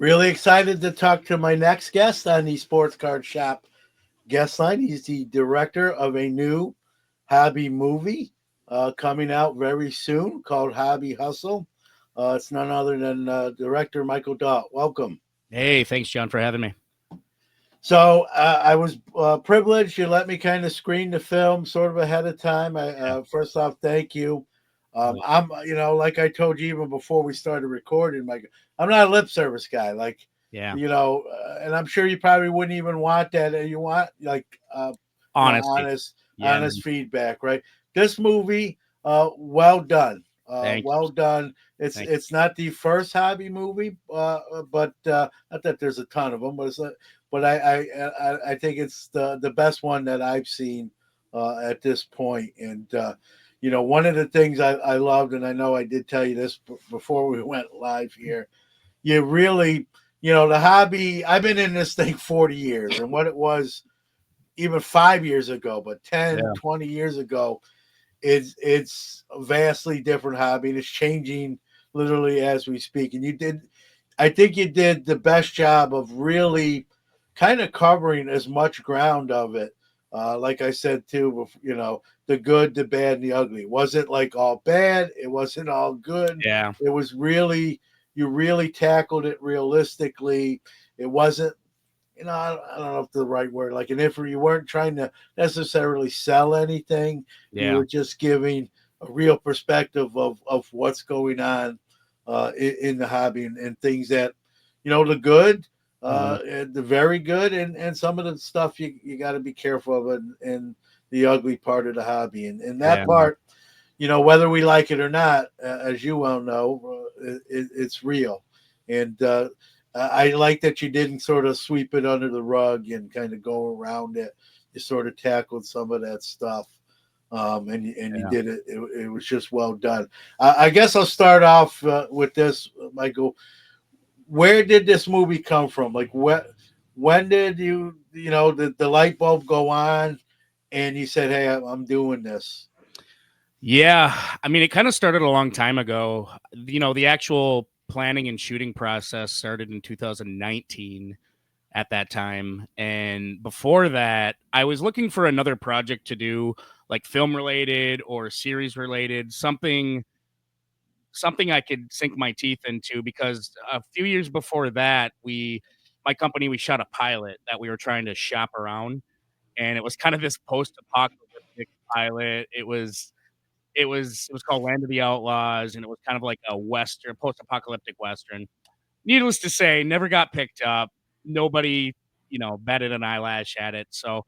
Really excited to talk to my next guest on the Sports Card Shop guest line. He's the director of a new hobby movie coming out very soon called Hobby Hustle. It's none other than director Michael Dault. Welcome. Hey, thanks, John, for having me. So I was privileged. You let me kind of screen the film sort of ahead of time. Yeah. First off, thank you. Well, I'm, like I told you even before we started recording, Mike, I'm not a lip service guy. Like, yeah. and I'm sure you probably wouldn't even want that. You want like, Honesty. Yeah, honest man. feedback, right? This movie, well done. Thank you. Well done. It's Thank you. it's not the first hobby movie, but not that there's a ton of them, but I think it's the best one that I've seen at this point. And one of the things I loved, and I know I did tell you this before we went live here, you really, the hobby. I've been in this thing 40 years, and what it was even 5 years ago, but 10, Yeah. 20 years ago, it's a vastly different hobby, and it's changing literally as we speak. And I think you did the best job of really kind of covering as much ground of it. Like I said too, the good, the bad, and the ugly. It wasn't like all bad. It wasn't all good. Yeah. It was really, you really tackled it realistically. It wasn't, I don't know if the right word, like an if you weren't trying to necessarily sell anything. You Yeah. were just giving a real perspective of what's going on in the hobby, and things that, the good, Mhm. and the very good, and some of the stuff you got to be careful of, and the ugly part of the hobby. And that Yeah, man. part, whether we like it or not, as you well know, it's real. And I like that you didn't sort of sweep it under the rug and kind of go around it. You sort of tackled some of that stuff, and you Yeah. did it. It was just well done. I guess I'll start off with this, Michael. Where did this movie come from? Like, when did the light bulb go on, and you said, "Hey, I'm doing this." Yeah. I mean, it kind of started a long time ago. The actual planning and shooting process started in 2019 at that time. And before that, I was looking for another project to do, like film related or series related, something I could sink my teeth into, because a few years before that, my company, we shot a pilot that we were trying to shop around, and it was kind of this post-apocalyptic pilot. It was called Land of the Outlaws, and it was kind of like a western, post-apocalyptic western. Needless to say, never got picked up. Nobody, batted an eyelash at it. So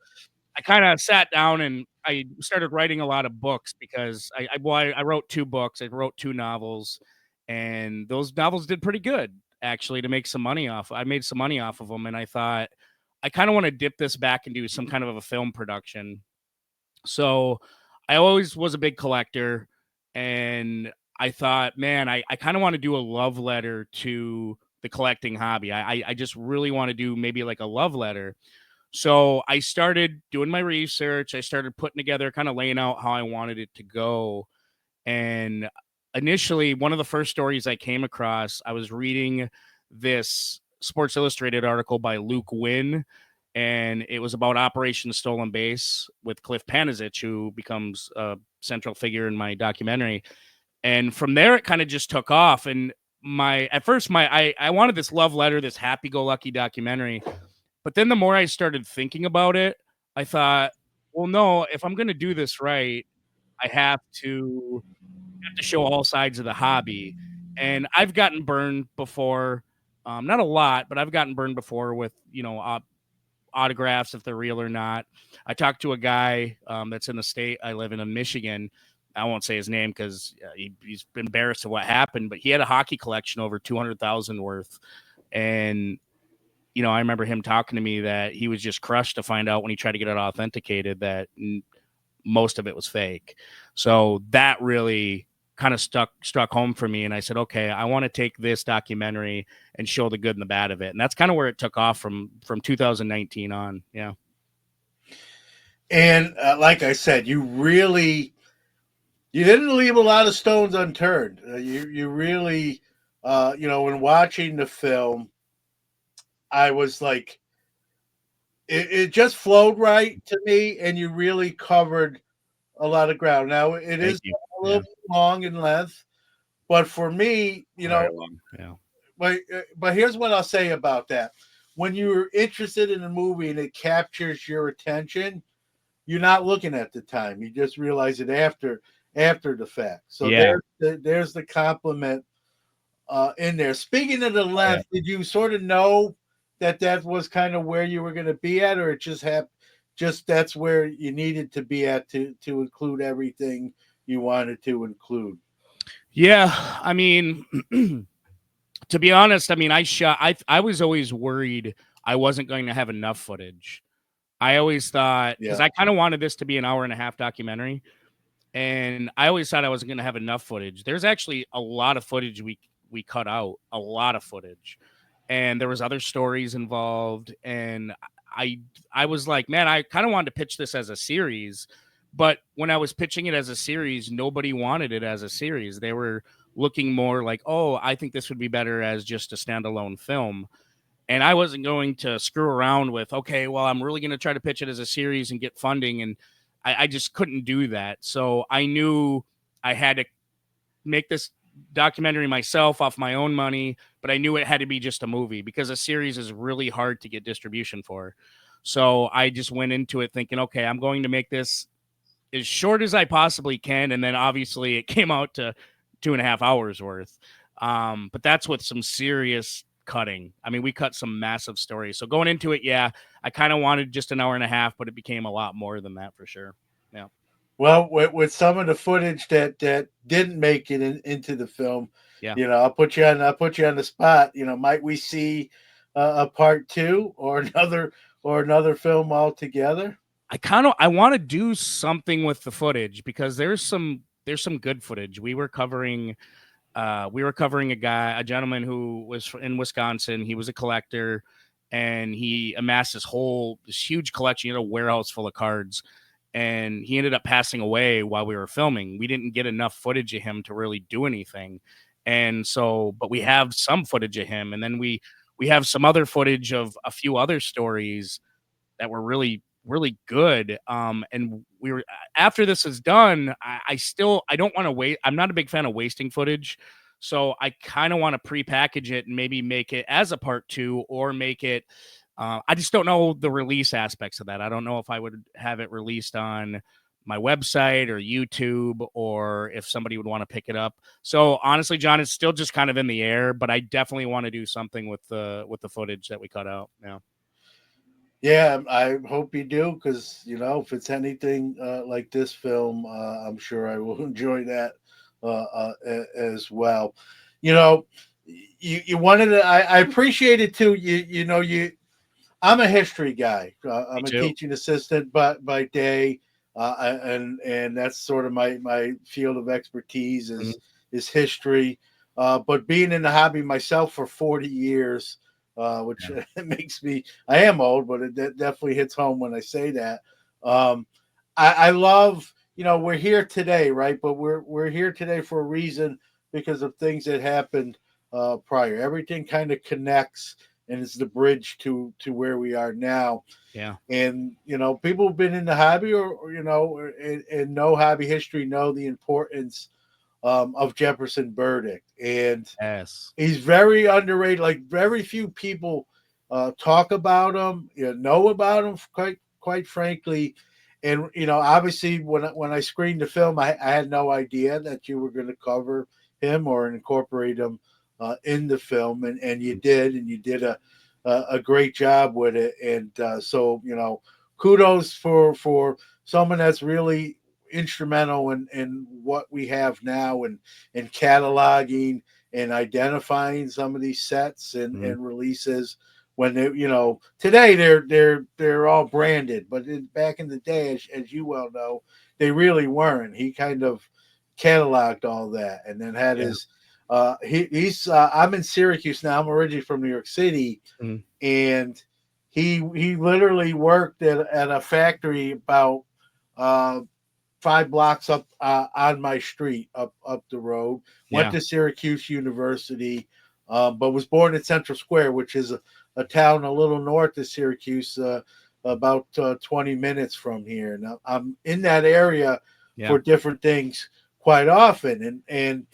I kind of sat down and I started writing a lot of books, because I wrote two books. I wrote two novels, and those novels did pretty good, actually, to make some money off. I made some money off of them, and I thought I kind of want to dip this back and do some kind of a film production. So I always was a big collector, and I thought, man, I kind of want to do a love letter to the collecting hobby. I just really want to do maybe like a love letter. So I started doing my research. I started putting together, kind of laying out how I wanted it to go. And initially, one of the first stories I came across, I was reading this Sports Illustrated article by Luke Wynn, and it was about Operation Stolen Base with Cliff Panizich, who becomes a central figure in my documentary. And from there, it kind of just took off. And at first, I wanted this love letter, this happy-go-lucky documentary. But then the more I started thinking about it, I thought, well, no, if I'm going to do this right, I have to show all sides of the hobby. And I've gotten burned before, not a lot, but I've gotten burned before with, autographs, if they're real or not. I talked to a guy that's in the state I live in Michigan. I won't say his name because he's embarrassed of what happened, but he had a hockey collection over 200,000 worth. And I remember him talking to me that he was just crushed to find out when he tried to get it authenticated that most of it was fake. So that really kind of struck home for me. And I said, okay, I want to take this documentary and show the good and the bad of it. And that's kind of where it took off from 2019 on. Yeah. And like I said, you didn't leave a lot of stones unturned. You really, when watching the film, I was like, it just flowed right to me, and you really covered a lot of ground. Now it Thank is you. a little Yeah. bit long in length, but for me, Very long. Yeah. but here's what I'll say about that: when you're interested in a movie and it captures your attention, you're not looking at the time. You just realize it after the fact. So Yeah. there's the compliment in there. Speaking of the Oh, yeah. length, did you sort of know that that was kind of where you were going to be at, or it just just that's where you needed to be at to include everything you wanted to include? Yeah. I mean, to be honest, I mean, I was always worried I wasn't going to have enough footage. I always thought, because Yeah. I kind of wanted this to be an hour and a half documentary, and I always thought I wasn't going to have enough footage. There's actually a lot of footage we cut out, a lot of footage, and there was other stories involved. And I I was like, man, I kind of wanted to pitch this as a series, but when I was pitching it as a series, nobody wanted it as a series. They were looking more like, oh, I think this would be better as just a standalone film. And I wasn't going to screw around with, okay, well, I'm really going to try to pitch it as a series and get funding. And I just couldn't do that. So I knew I had to make this documentary myself off my own money, but I knew it had to be just a movie because a series is really hard to get distribution for. So I just went into it thinking, okay, I'm going to make this as short as I possibly can. And then obviously it came out to 2.5 hours worth. But that's with some serious cutting. I mean, we cut some massive stories. So going into it, yeah, I kind of wanted just an hour and a half, but it became a lot more than that for sure. Yeah. Well, with some of the footage that didn't make it into the film, Yeah. I'll put you on the spot. Might we see a part two or another film altogether? I want to do something with the footage because there's some good footage. We were covering a gentleman who was in Wisconsin. He was a collector, and he amassed this huge collection, a warehouse full of cards. And he ended up passing away while we were filming. We didn't get enough footage of him to really do anything. And so, but we have some footage of him, and then we have some other footage of a few other stories that were really really good. And we were after this is done, I don't want to wait. I'm not a big fan of wasting footage, so I kind of want to prepackage it and maybe make it as a part two or make it. I just don't know the release aspects of that. I don't know if I would have it released on my website or YouTube, or if somebody would want to pick it up. So honestly, John, it's still just kind of in the air, but I definitely want to do something with the footage that we cut out. Yeah. Yeah, I hope you do because if it's anything like this film, I'm sure I will enjoy that as well. You know, you wanted to. I appreciate it too. You. I'm a history guy. Me I'm a too. teaching assistant by day, and that's sort of my field of expertise Mhm. is history. But being in the hobby myself for 40 years, which Yeah. makes me I am old, but it definitely hits home when I say that. Um, I love we're here today, right? But we're here today for a reason because of things that happened prior. Everything kind of connects and it's the bridge to where we are now. Yeah. And people who've been in the hobby and know hobby history know the importance of Jefferson Burdick, and Yes. he's very underrated. Like very few people talk about him, know about him. Quite frankly, and obviously when I screened the film, I had no idea that you were going to cover him or incorporate him in the film, and you did, and you did a great job with it. And so kudos for someone that's really instrumental in what we have now and cataloging and identifying some of these sets Mhm. and releases when they today they're all branded, but back in the day, as you well know, they really weren't. He kind of cataloged all that and then had Yeah. his he's I'm in Syracuse now. I'm originally from New York City, Mhm. and he literally worked at a factory about uh 5 blocks up on my street, up the road. Went Yeah. to Syracuse University. but was born in Central Square, which is a town a little north of Syracuse, about 20 minutes from here. Now I'm in that area Yeah. for different things quite often, and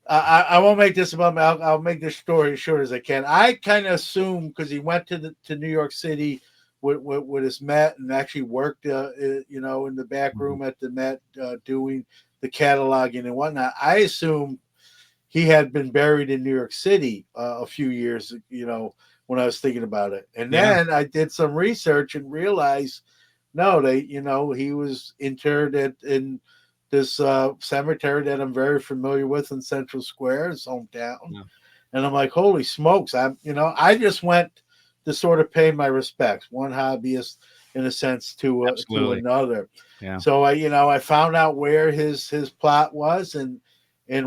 I won't make this about me. I'll make this story as short as I can. I kind of assume because he went to New York City with his Met and actually worked, in the back Mhm. room at the Met doing the cataloging and whatnot. I assume he had been buried in New York City a few years, when I was thinking about it. And Yeah. then I did some research and realized no, he was interred in this cemetery that I'm very familiar with in Central Square, his hometown. Yeah. And I'm like, holy smokes! I just went to sort of pay my respects, one hobbyist in a sense to Absolutely. another. Yeah. So I found out where his plot was and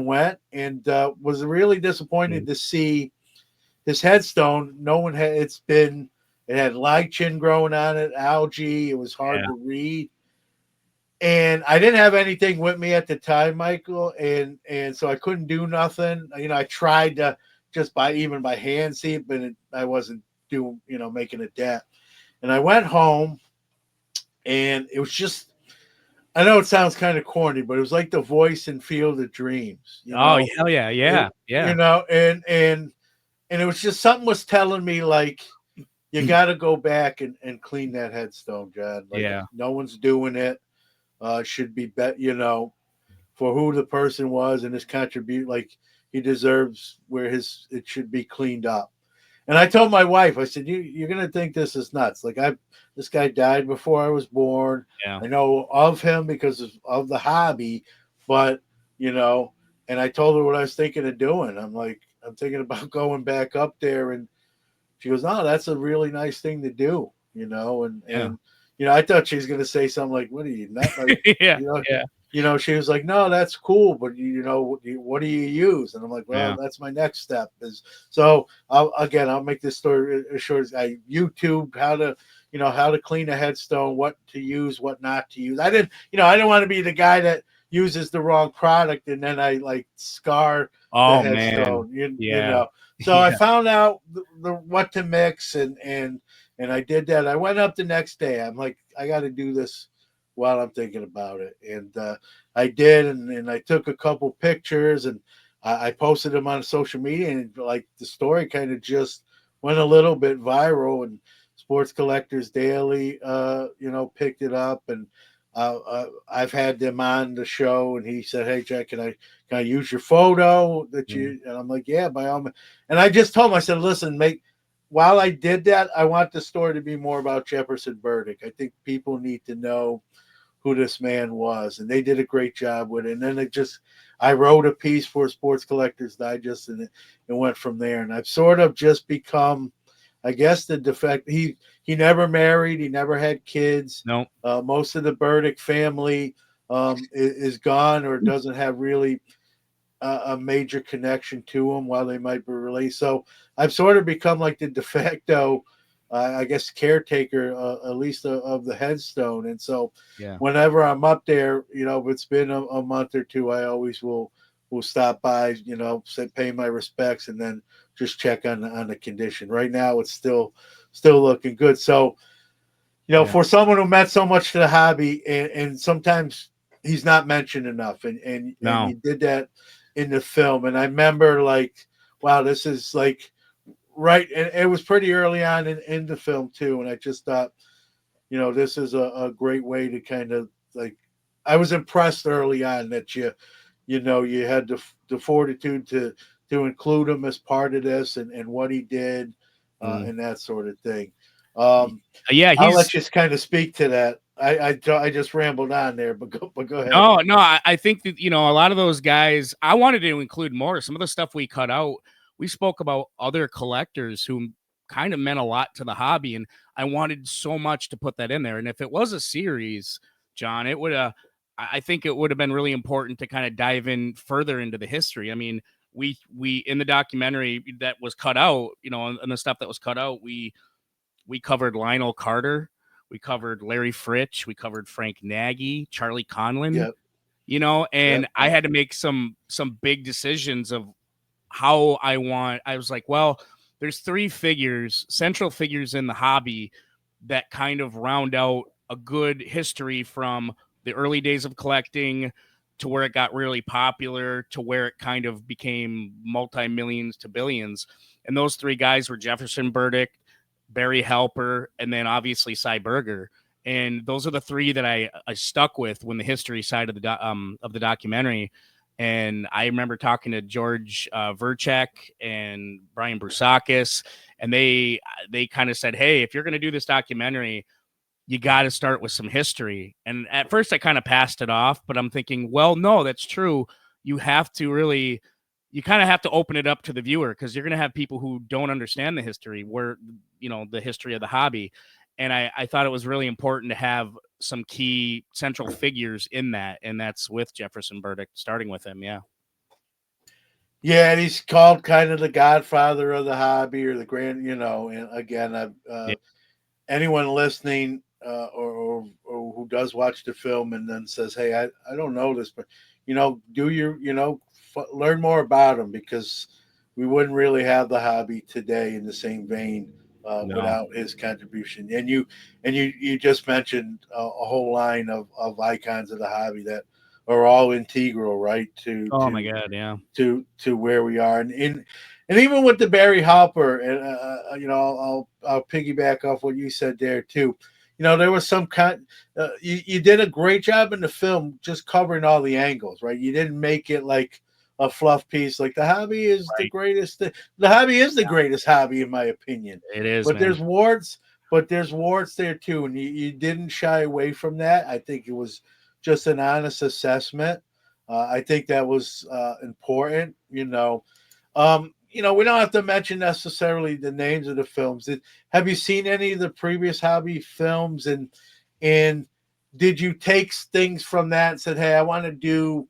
went and was really disappointed Mhm. to see his headstone. No one had. It had lichen growing on it, algae. It was hard Yeah. to read, and I didn't have anything with me at the time, Michael, and so I couldn't do nothing. I tried to just by hand see it, but I wasn't doing making a dent. And I went home, and it was just. I know it sounds kind of corny, but it was like the voice in Field of Dreams. Oh, hell yeah. It, Yeah. Yeah. and it was just something was telling me like you got to go back and clean that headstone, John. Like Yeah. no one's doing it. Should be bet for who the person was and his contribute. Like he deserves where his it should be cleaned up. And I told my wife, I said, you're gonna think this is nuts. Like this guy died before I was born. Yeah. I know of him because of the hobby, but you know, and I told her what I was thinking of doing. I'm like, I'm thinking about going back up there, and she goes, "No, that's a really nice thing to do," Yeah. and I thought she was gonna say something like, "What are you not like?" Yeah. You know, Yeah. she was like, "No, that's cool, but what do you use?" And I'm like, "Well, Yeah. that's my next step." Is so I'll make this story as short as I YouTube how to clean a headstone, what to use, what not to use. I didn't want to be the guy that uses the wrong product and then I like scar the Oh, man. headstone. Yeah. So I Yeah. found out the what to mix and I did that. I went up the next day. I'm like, I got to do this while I'm thinking about it, and I did, and I took a couple pictures and I posted them on social media, and like the story kind of just went a little bit viral, and Sports Collectors Daily, picked it up, and I've had them on the show, and he said, "Hey, Jack, can I use your photo that Mhm. you?" And I'm like, "Yeah, by all means." And I just told him, I said, "Listen, while I did that, I want the story to be more about Jefferson Burdick. I think people need to know who this man was, and they did a great job with it. And then I wrote a piece for Sports Collectors Digest, and it went from there. And I've sort of just become, I guess, the defect. He never married, he never had kids. No. Most of the Burdick family is gone or doesn't have really a major connection to them while they might be released. So I've sort of become like the de facto, I guess, caretaker, at least of the headstone. And so Yeah. whenever I'm up there, if it's been a month or two, I always will stop by, say, pay my respects, and then just check on the condition. Right now, it's still looking good. So Yeah. for someone who meant so much to the hobby, and sometimes he's not mentioned enough, and No. you did that in the film, and I remember like, wow, this is like right, and it was pretty early on in the film too, and I just thought, this is a great way to kind of like, I was impressed early on that you had the fortitude to include him as part of this and what he did, Mm. and that sort of thing. Y Um, Yeah, I'll he's let you kind of speak to that. I just rambled on there, but go ahead. no, no, I think that, a lot of those guys I wanted to include more. Some of the stuff we cut out, we spoke about other collectors who kind of meant a lot to the hobby, and I wanted so much to put that in there. And if it was a series, John, it would I think it would have been really important to kind of dive in further into the history. I mean, we in the documentary that was cut out, and the stuff that was cut out, we covered Lionel Carter, we covered Larry Fritch, we covered Frank Nagy, Charlie Conlon, Yep, and yep, I had to make some big decisions of how I was like, well, there's three figures, central figures in the hobby that kind of round out a good history from the early days of collecting to where it got really popular to where it kind of became multi-millions to billions. And those three guys were Jefferson Burdick, Barry Halper, and then obviously Cy Berger. And those are the three that I stuck with when the history side of the documentary. And I remember talking to George Verchek and Brian Brusakis, and they kind of said, "Hey, if you're going to do this documentary, you got to start with some history." And at first, I kind of passed it off, but I'm thinking, well, no, that's true. You have to really, you kind of have to open it up to the viewer because you're going to have people who don't understand the history, the history of the hobby. And I thought it was really important to have some key central figures in that, and that's with Jefferson Burdick, starting with him. Yeah. Yeah, and he's called kind of the godfather of the hobby or the grand, And again, Yeah. anyone listening or who does watch the film and then says, "Hey, I don't know this," but do your learn more about him because we wouldn't really have the hobby today in the same vein No. without his contribution. And you just mentioned a whole line of icons of the hobby that are all integral, right, to Oh my to God. Yeah. to where we are, and even with the Barry Hopper, and I'll piggyback off what you said there too. There was some kind. You did a great job in the film, just covering all the angles, right? You didn't make it like a fluff piece. Like the hobby is the Right. greatest. The hobby is the greatest hobby, in my opinion. It is, But man. there's warts. But there's warts there too, and you didn't shy away from that. I think it was just an honest assessment. I think that was important. We don't have to mention necessarily the names of the films. Have you seen any of the previous hobby films, and did you take things from that and said, "Hey, I want to do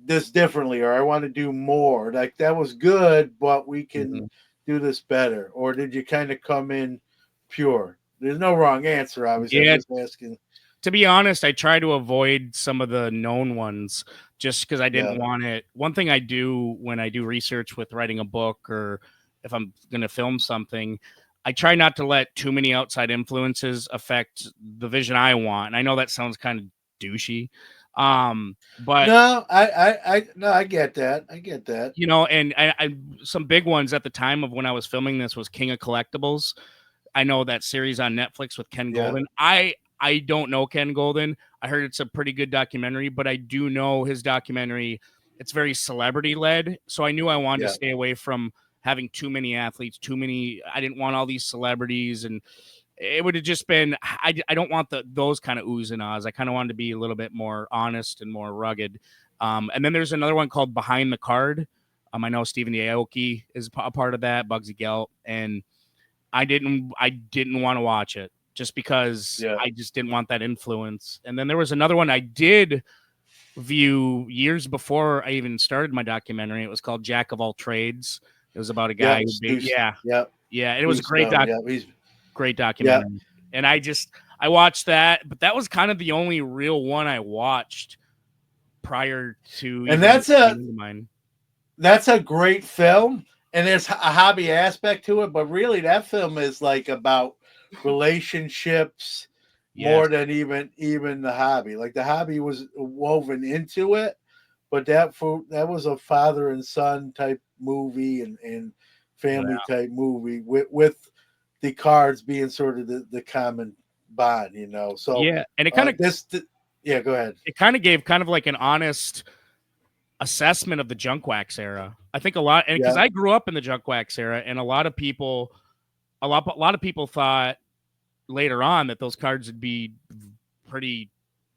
this differently, or I want to do more"? Like that was good, but we can Mhm. do this better. Or did you kind of come in pure? There's no wrong answer, obviously. I'm Yeah, just asking. to be honest, I try to avoid some of the known ones just because I Yeah, didn't want it. One thing I do when I do research with writing a book or if I'm going to film something, I try not to let too many outside influences affect the vision I want. And I know that sounds kind of douchey, but no, no, I get that. I get that. and I some big ones at the time of when I was filming this was King of Collectibles. I know that series on Netflix with Ken Yeah, Golden. I don't know Ken Golden. I heard it's a pretty good documentary, but I do know his documentary. It's very celebrity led, so I knew I wanted to yeah. stay away from having too many athletes, too many. I didn't want all these celebrities, and it would have just been. I don't want those kind of oohs and ahs. I kind of wanted to be a little bit more honest and more rugged. And then there's another one called Behind the Card. I know Stephen Aoki is a part of that, Bugsy Gelt, and I didn't want to watch it just because Yeah. I just didn't want that influence. And then there was another one I did view years before I even started my documentary. It was called Jack of All Trades. It was about a guy Yep. who Steve. Yep. yeah, and it was a Steve Stone. Yep. great Yeah. documentary. And I watched that, but that was kind of the only real one I watched prior to And even getting into mine. that's a great film, and there's a hobby aspect to it, but really that film is like about relationships Yes. more than even the hobby. Like the hobby was woven into it, but that was a father and son type movie and family Yeah. type movie with the cards being sort of the common bond. So Yeah. And this, yeah, go ahead. it kind of gave kind of like an honest assessment of the junk wax era. I think a lot, and because Yeah, I grew up in the junk wax era, and a lot of people thought later on that those cards would be pretty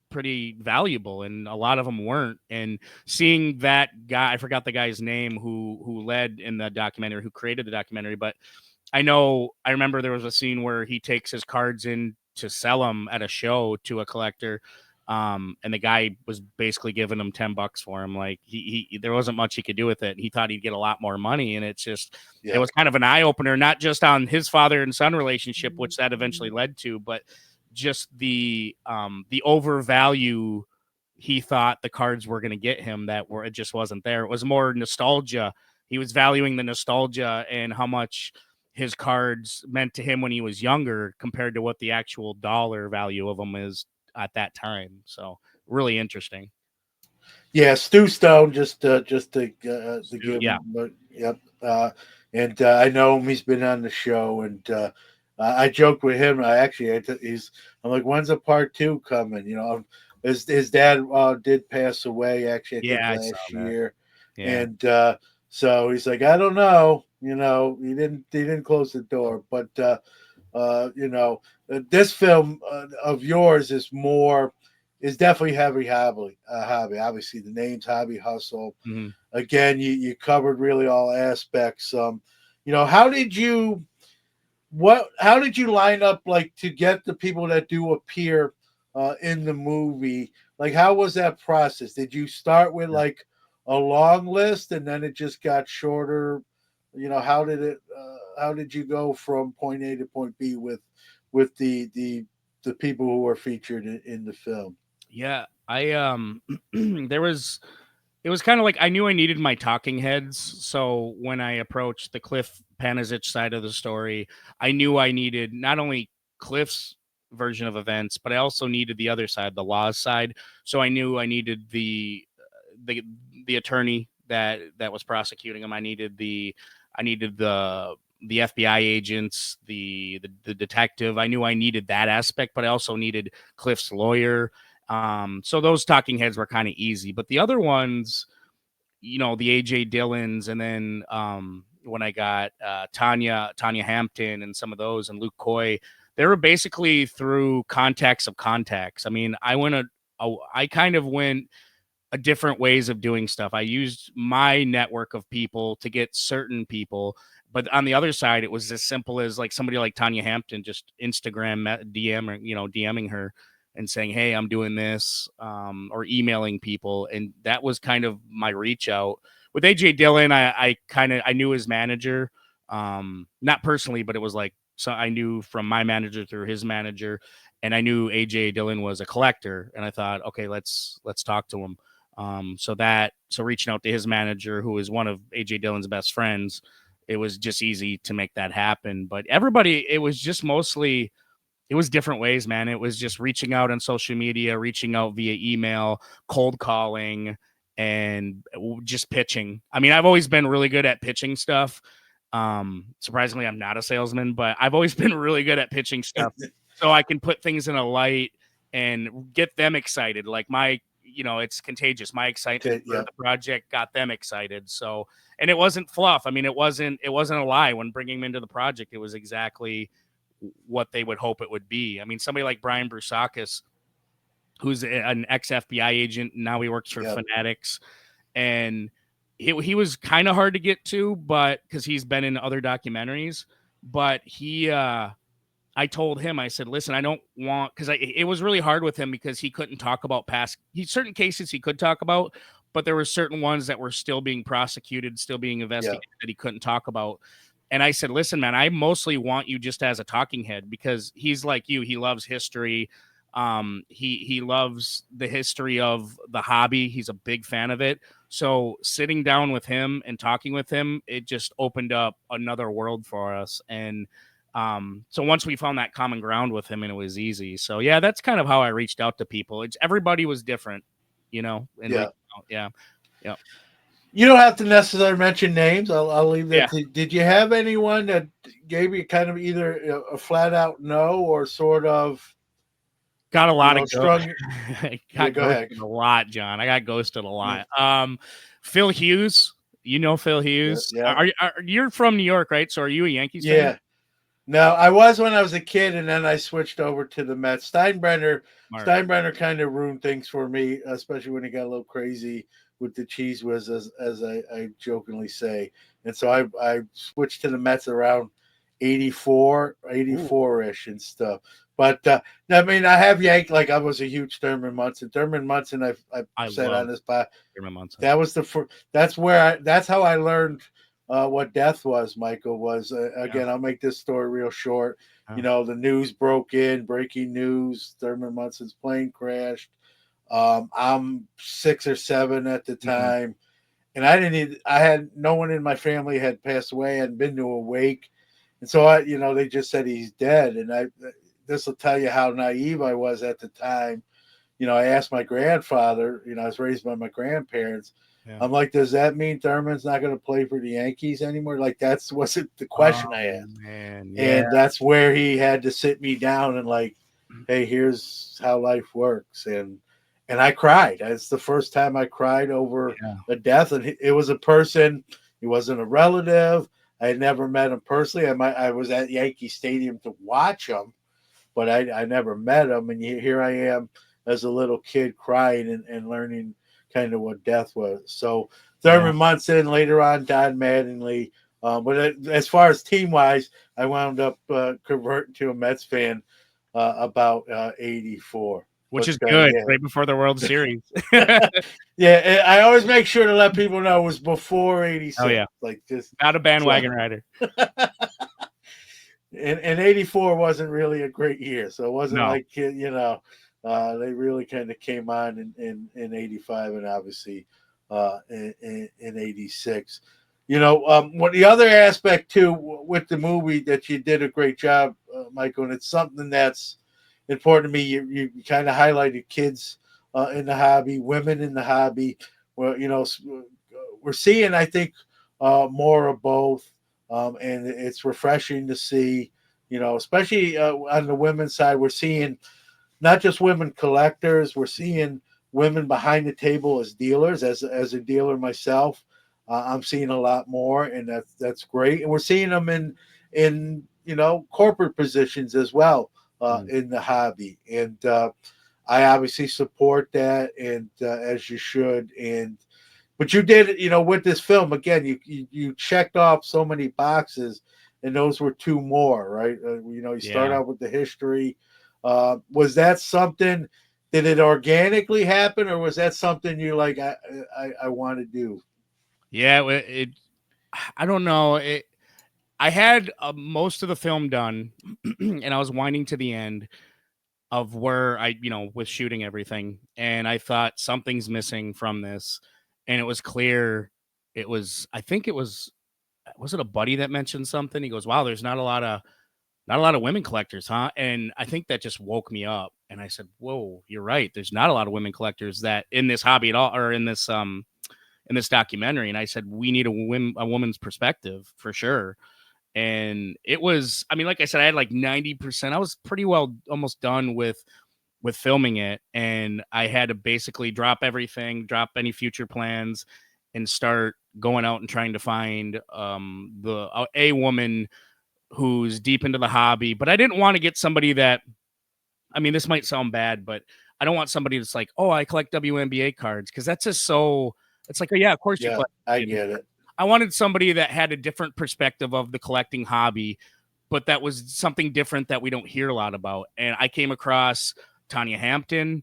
pretty valuable, and a lot of them weren't. And seeing that guy, I forgot the guy's name who led in the documentary, who created the documentary, but I remember there was a scene where he takes his cards in to sell them at a show to a collector. And the guy was basically giving him $10 for him. Like there wasn't much he could do with it. He thought he'd get a lot more money. And it yeah, was kind of an eye opener, not just on his father and son relationship, which that eventually led to, but just the overvalue he thought the cards were going to get him it just wasn't there. It was more nostalgia he was valuing the nostalgia and how much his cards meant to him when he was younger compared to what the actual dollar value of them is at that time. So really interesting. Yeah, Stu Stone, just to give Yeah. him, but yep. And I know him; he's been on the show, and I joked with him. I'm like, when's a part two coming? His dad did pass away actually, I think Yeah, I saw last that. year, Yeah. and so he's like, I don't know. He didn't close the door, but uh, you know, this film of yours is definitely heavy hobby. Hobby. Obviously, the name's Hobby Hustle. Hmm. Again, you covered really all aspects. How did you how did you line up like to get the people that do appear in the movie? Like, how was that process? Did you start with like a long list and then it just got shorter? How did you go from point A to point B with the people who were featured in the film? Yeah, I there was it was kind of like I knew I needed my talking heads. So when I approached the Cliff Panizich side of the story, I knew I needed not only Cliff's version of events, but I also needed the other side, the laws side. So I knew I needed the the attorney that was prosecuting him. I needed the FBI agents, the detective. I knew I needed that aspect, but I also needed Cliff's lawyer. So those talking heads were kind of easy, but the other ones, the AJ Dillons, and then when I got Tanya Hampton, and some of those, and Luke Coy, they were basically through contacts of contacts. I mean, I kind of went a different ways of doing stuff. I used my network of people to get certain people, but on the other side, it was as simple as like somebody like Tanya Hampton just DM, or DMing her and saying, "Hey, I'm doing this," or emailing people, and that was kind of my reach out. With AJ Dillon, I knew his manager, not personally, but it was like, so I knew from my manager through his manager, and I knew AJ Dillon was a collector, and I thought, okay, let's talk to him. So reaching out to his manager, who is one of AJ Dillon's best friends, it was just easy to make that happen. But everybody, it was just mostly, it was different ways, man. It was just reaching out on social media, reaching out via email, cold calling, and just pitching. I mean, I've always been really good at pitching stuff. Surprisingly, I'm not a salesman, but I've always been really good at pitching stuff, so I can put things in a light and get them excited. Like it's contagious. My excitement Okay, for yeah, the project got them excited. So, and it wasn't fluff. I mean, it wasn't a lie when bringing them into the project. It was exactly what they would hope it would be. I mean, somebody like Brian Brusakis, who's an ex FBI agent, now he works for yeah, Fanatics, and he was kind of hard to get to, but because he's been in other documentaries, but I told him, I said, listen, I don't want, because it was really hard with him because he couldn't talk about certain cases he could talk about, but there were certain ones that were still being prosecuted, still being yeah, investigated, that he couldn't talk about. And I said, listen, man, I mostly want you just as a talking head, because he's like you. He loves history. He loves the history of the hobby. He's a big fan of it. So sitting down with him and talking with him, it just opened up another world for us. And so once we found that common ground with him, and it was easy. So yeah, that's kind of how I reached out to people. Everybody was different, and yeah. reaching out. Yeah. Yeah. You don't have to necessarily mention names. I'll leave that Yeah. to. Did you have anyone that gave you kind of either a flat out no or sort of Got a lot of strung? Yeah, got go ahead. ghosted a lot, John. I got ghosted a Yeah, lot. Phil Hughes, Phil yeah, Hughes. yeah, You're from New York, right? So are you a Yankees fan? yeah. No, I was when I was a kid, and then I switched over to the Mets. Smart. Steinbrenner kind of ruined things for me, especially when he got a little crazy with the cheese whiz, as I jokingly say. And so I switched to the Mets around 84, Ooh, 84 ish and stuff. But I mean, I have Yank like I was a huge Thurman Munson. Thurman Munson, I've I said on love this pod, Jeremy Munson. that was that's how I learned what death was. Michael was Yeah. again. I'll make this story real short. Yeah. The news broke in, breaking news. Thurman Munson's plane crashed. I'm 6 or 7 at the Mhm. time, and I had no one in my family had passed away. I hadn't been to a wake, and so they just said he's dead, and this will tell you how naive I was at the time. I asked my grandfather. I was raised by my grandparents. Yeah. I'm like, does that mean Thurman's not going to play for the Yankees anymore? Like, that's wasn't the question I Oh, asked, man, yeah. and that's where he had to sit me down and like, hey, here's how life works, and I cried. It's the first time I cried over Yeah. a death, and it was a person. He wasn't a relative. I had never met him personally. I was at Yankee Stadium to watch him, but I never met him. And here I am as a little kid crying and learning kind of what death was. So Yeah. Thurman Munson later on died Mattingly. But as far as team wise, I wound up converting to a Mets fan about 84. Which is But good, yeah. right before the World Series. Yeah, I always make sure to let people know it was before Oh, 86. yeah. Like just Not a so, bandwagon rider. and 84 wasn't really a great year. So it wasn't No. like, they really kind of came on in 85 and obviously in 86. What the other aspect too with the movie that you did a great job, Michael, and it's something that's important to me. You kind of highlighted kids in the hobby, women in the hobby. Well, we're seeing, I think, more of both, and it's refreshing to see. Especially on the women's side, we're seeing not just women collectors. We're seeing women behind the table as dealers. As a dealer myself, I'm seeing a lot more, and that's great. And we're seeing them in corporate positions as well Mm. in the hobby. And I obviously support that, and as you should. And but you did, with this film again. You checked off so many boxes, and those were two more, right? You start Yeah. out with the history. Was that something? Did it organically happen, or was that something you like? I want to do. Yeah, I don't know, I had, most of the film done, and I was winding to the end of where I was shooting everything, and I thought something's missing from this, and it was clear I think it was it a buddy that mentioned something? He goes, "Wow, there's not a lot of women collectors, huh?" And I think that just woke me up, and I said, "Whoa, you're right. There's not a lot of women collectors that in this hobby at all, or in this documentary." And I said, "We need a woman's perspective for sure." And it was, I mean, like I said, I had like 90%. I was pretty well almost done with filming it, and I had to basically drop everything, drop any future plans, and start going out and trying to find a woman who's deep into the hobby. But I didn't want to get somebody that, I mean, this might sound bad, but I don't want somebody that's like, "Oh, I collect WNBA cards," because that's just so. It's like, "Oh yeah, of course you Yeah, collect." I get it. I wanted somebody that had a different perspective of the collecting hobby, but that was something different that we don't hear a lot about. And I came across Tanya Hampton,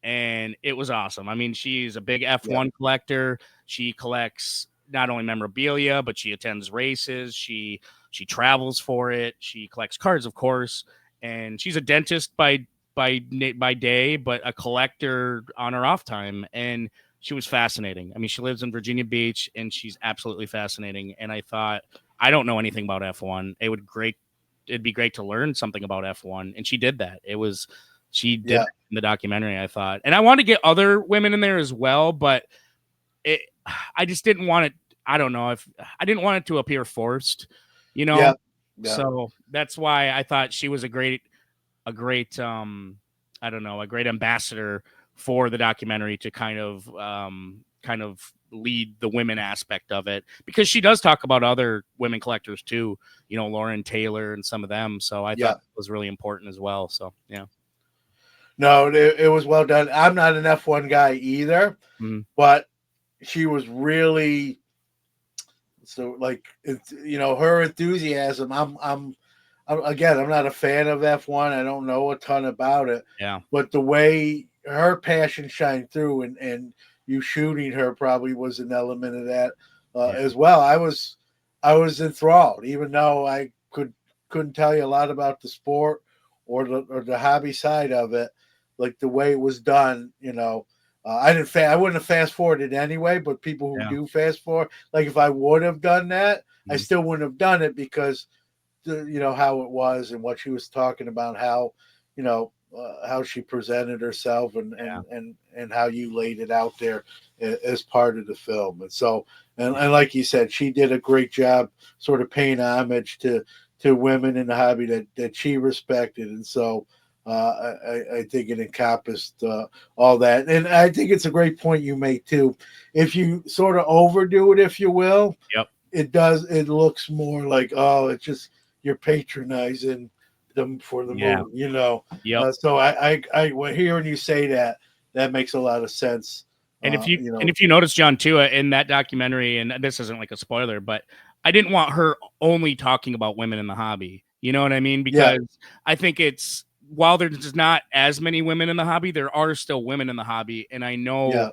and it was awesome. I mean, she's a big Yeah, F1 collector. She collects not only memorabilia, but she attends races. She travels for it. She collects cards, of course, and she's a dentist by day, but a collector on her off time. And she was fascinating. I mean, she lives in Virginia Beach, and she's absolutely fascinating. And I thought, I don't know anything about F1. It'd be great to learn something about F1, and she did that. She did yeah, that in the documentary, I thought. And I want to get other women in there as well, but it I just didn't want it. I don't know if I didn't want it to appear forced, you know. yeah, yeah, So that's why I thought she was a great I don't know, a great ambassador for the documentary to kind of lead the women aspect of it, because she does talk about other women collectors too, Lauren Taylor and some of them. So I thought yeah. it was really important as well. So yeah. No, it was well done. I'm not an F1 guy either, Mhm. but she was really so like it's her enthusiasm. I'm not a fan of F1. I don't know a ton about it, Yeah. but the way her passion shined through, and you shooting her probably was an element of that Yeah. as well. I was enthralled, even though I couldn't tell you a lot about the sport or the hobby side of it, like the way it was done. I wouldn't have fast forwarded anyway, but people who Yeah. do fast forward, like if I would have done that, I Mhm. still wouldn't have done it because how it was and what she was talking about, how she presented herself Yeah. and how you laid it out there as part of the film. And so and like you said, she did a great job sort of paying homage to women in the hobby that she respected. And so I think it encompassed all that. And I think it's a great point you make too. If you sort of overdo it, if you will, Yep. it looks more like, oh, it's just you're patronizing them for the Yeah. movie. Yep. So when hearing you say that, that makes a lot of sense. And if uh you you and know if you notice, John, too, in that documentary, and this isn't like a spoiler, but I didn't want her only talking about women in the hobby. You know what I mean? yeah, Because I think it's while there's not as many women in the hobby, there are still women in the hobby, and I know. yeah,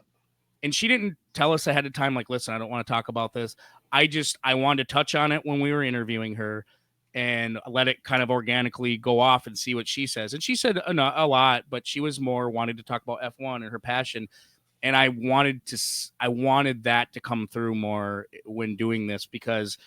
And she didn't tell us ahead of time, like, listen, I don't want to talk about this. I wanted to touch on it when we were interviewing her and let it kind of organically go off and see what she says. And she said a lot, but she was more wanting to talk about F1 and her passion. And I wanted that to come through more when doing this because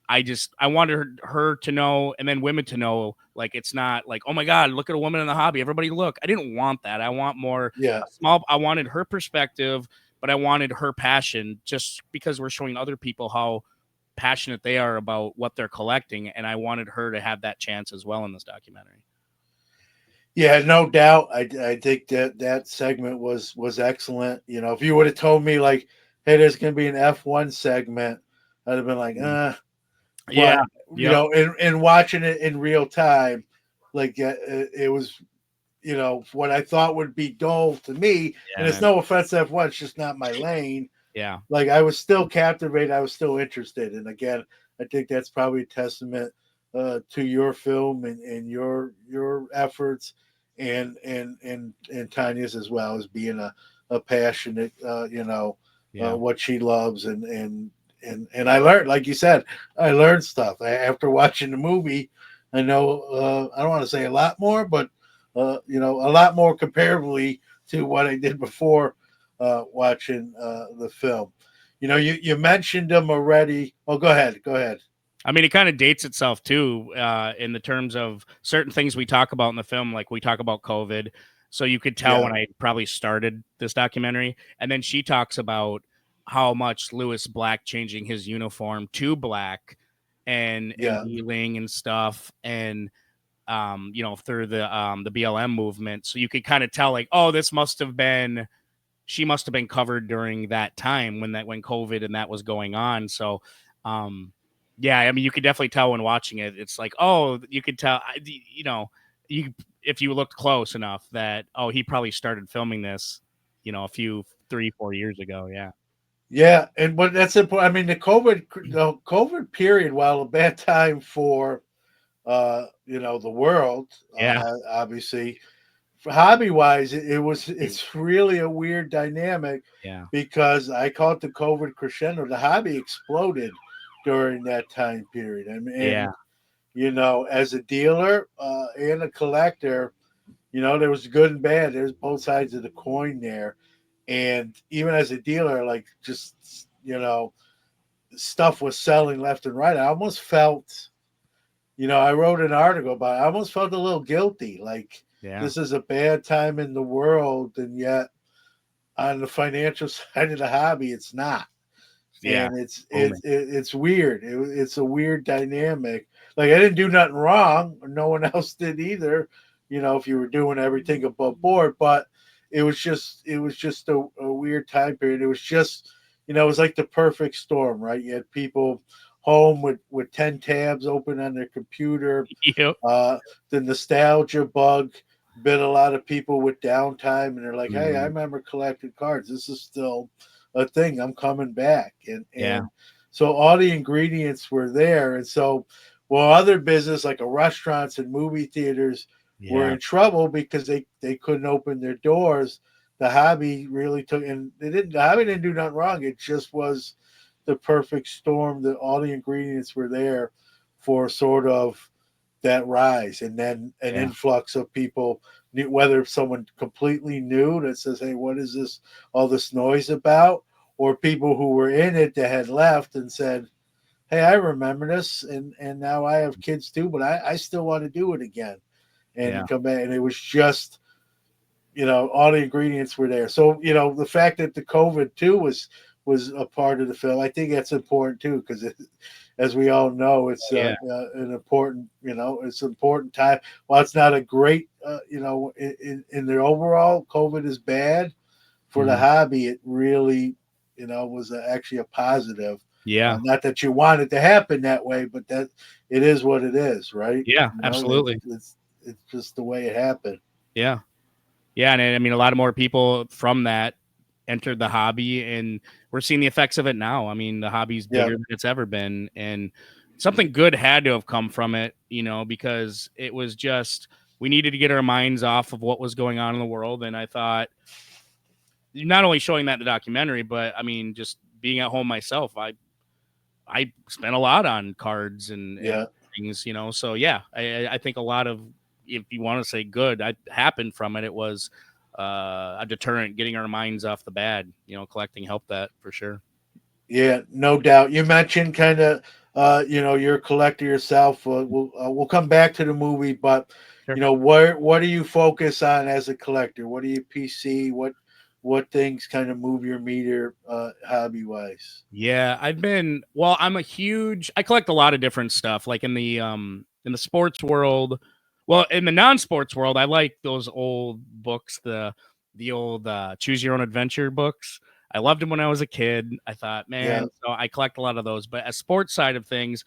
I wanted her to know, and then women to know, like, it's not like, oh my God, look at a woman in the hobby. Everybody look. I didn't want that. I want more yeah. I wanted her perspective, but I wanted her passion just because we're showing other people how passionate they are about what they're collecting. And I wanted her to have that chance as well in this documentary. Yeah, no doubt. I think that segment was excellent. If you would have told me like, hey, there's going to be an F1 segment, I'd have been like, Mhm. Yeah. but Yep. in watching it in real time, like it was, what I thought would be dull to me, and it's Yeah. no offense to F1, it's just not my lane. Yeah. Like I was still captivated, I was still interested, and again, I think that's probably a testament to your film and your efforts, and Tanya's as well as being a passionate, Yeah. what she loves, and I learned, like you said, I learned stuff after watching the movie. I know I don't want to say a lot more, but a lot more comparably to what I did before watching the film. You mentioned them already. Oh, go ahead. Go ahead. I mean, it kind of dates itself too, in the terms of certain things we talk about in the film, like we talk about COVID. So you could tell Yeah, when I probably started this documentary, and then she talks about how much Lewis Black changing his uniform to black and yeah, kneeling and stuff, and through the BLM movement. So you could kind of tell, like, oh, this must have been she must have been covered during that time when COVID and that was going on. So, um, yeah, I mean, you could definitely tell when watching it. It's like, oh, you could tell, you if you looked close enough that he probably started filming this, a few 3-4 years ago. Yeah, yeah. And but that's important. I mean, the COVID period, while a bad time for the world, yeah, obviously, hobby wise, huge. it's really a weird dynamic Yeah, because I call it the COVID crescendo. The hobby exploded during that time period. I mean, yeah, and as a dealer and a collector, there was good and bad. There's both sides of the coin there. And even as a dealer, like just, stuff was selling left and right. I almost felt, I wrote an article about it. I almost felt a little guilty. Like yeah, this is a bad time in the world. And yet on the financial side of the hobby, it's not. yeah. And it's Booming. it's it's weird. It's a weird dynamic. Like I didn't do nothing wrong, no one else did either. If you were doing everything above board, but it was just a weird time period. It was just it was like the perfect storm, right? You had people home with 10 tabs open on their computer. Yep. uh, the nostalgia bug bit a lot of people with downtime, and they're like, "Hey, I Mhm. remember collecting cards. This is still a thing. I'm coming back." And Yeah, and so all the ingredients were there, and so while other business like restaurants and movie theaters were yeah, in trouble because they couldn't open their doors, the hobby really took, and the hobby didn't do nothing wrong. It just was the perfect storm. That all the ingredients were there for sort of that rise, and then an yeah, influx of people whether someone completely new that says, "Hey, what is this? All this noise about?" Or people who were in it that had left and said, "Hey, I remember this, and now I have kids too, but I still want to do it again Yeah. and come back." And it was just, all the ingredients were there. So, the fact that the COVID too was a part of the film, I think that's important too, because as we all know, it's Yeah. an important, it's an important time. While it's not a great, in the overall, COVID is bad for the Mhm. hobby. It really, was actually a positive. Yeah. Not that you want it to happen that way, but that it is what it is, right? Yeah, It's, absolutely. it's just the way it happened. Yeah. Yeah, and I mean, a lot of more people from that entered the hobby, and we're seeing the effects of it now. I mean, the hobby's Yeah, bigger than it's ever been, and something good had to have come from it, because it was just we needed to get our minds off of what was going on in the world. And I thought, not only showing that in the documentary, but I mean, just being at home myself, I spent a lot on cards and yeah. things, So yeah, I think a lot of, if you want to say good, I happened from it. It was a deterrent, getting our minds off the bad. Collecting helped that for sure. Yeah, no doubt. You mentioned kind of, you're a collector yourself. We'll come back to the movie, but Sure. what do you focus on as a collector? What do you PC? What things kind of move your meter, hobby wise? Yeah, well, I collect a lot of different stuff, like in the sports world. Well, in the non-sports world, I like those old books, the old choose your own adventure books. I loved them when I was a kid. I thought, Yeah, man, so I collect a lot of those. But as sports side of things,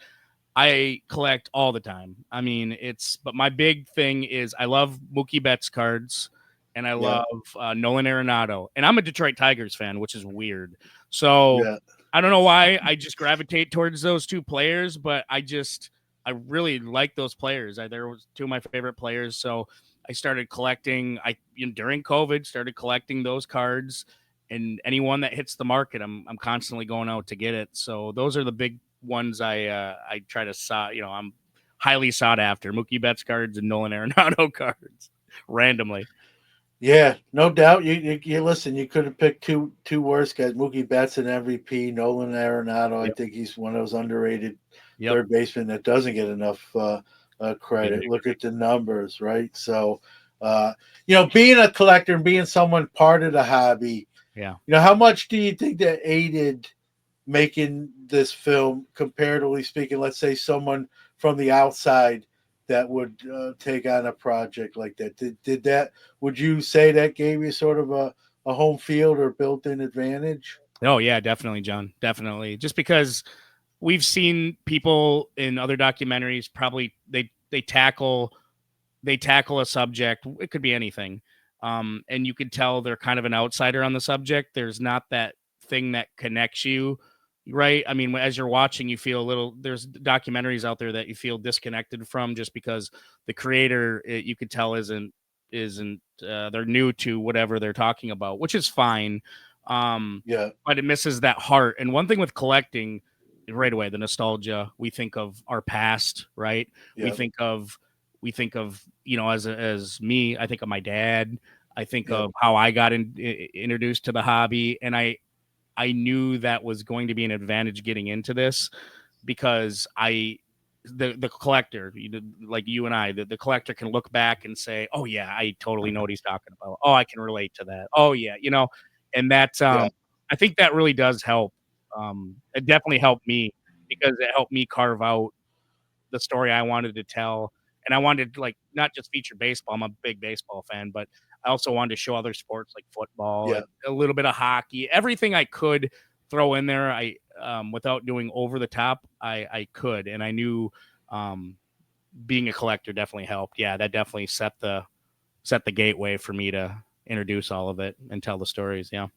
I collect all the time. I mean, but my big thing is I love Mookie Betts cards, and I yeah, love Nolan Arenado, and I'm a Detroit Tigers fan, which is weird. So yeah, I don't know why I just gravitate towards those two players, but I really like those players. They were two of my favorite players. So I started collecting. During COVID started collecting those cards, and anyone that hits the market, I'm constantly going out to get it. So those are the big ones I try to I'm highly sought after: Mookie Betts cards and Nolan Arenado cards randomly. yeah. No doubt. You listen. You could have picked two worse guys: Mookie Betts and MVP, Nolan Arenado. I Yep. think he's one of those underrated Yep. third baseman that doesn't get enough Completely credit. Look agree. at the numbers, right? So, uh, being a collector and being someone part of the hobby, Yeah. how much do you think that aided making this film, comparatively speaking? Let's say someone from the outside that would take on a project like that. Did that? Would you say that gave you sort of a home field or built-in advantage? Oh yeah, definitely, John. Definitely. Just because we've seen people in other documentaries, probably they tackle a subject. It could be anything. And you could tell they're kind of an outsider on the subject. There's not that thing that connects you, right? I mean, as you're watching, you feel a little, there's documentaries out there that you feel disconnected from, just because the creator, you could tell isn't they're new to whatever they're talking about, which is fine. Um, Yeah, but it misses that heart. And one thing with collecting, right away, the nostalgia, we think of our past, right? We yeah, think of we think of as me, I think of my dad. I think yeah, of how I got introduced to the hobby, and I knew that was going to be an advantage getting into this, because the collector, like you and I, the collector can look back and say, oh yeah, I totally know what he's talking about. Oh, I can relate to that. Oh yeah, and that's yeah, I think that really does help. It definitely helped me, because it helped me carve out the story I wanted to tell. And I wanted to, like, not just feature baseball. I'm a big baseball fan, but I also wanted to show other sports like football, yeah. and a little bit of hockey, everything I could throw in there. Without doing over the top, I could, and I knew um, being a collector definitely helped. Yeah, that definitely set the gateway for me to introduce all of it and tell the stories. Yeah,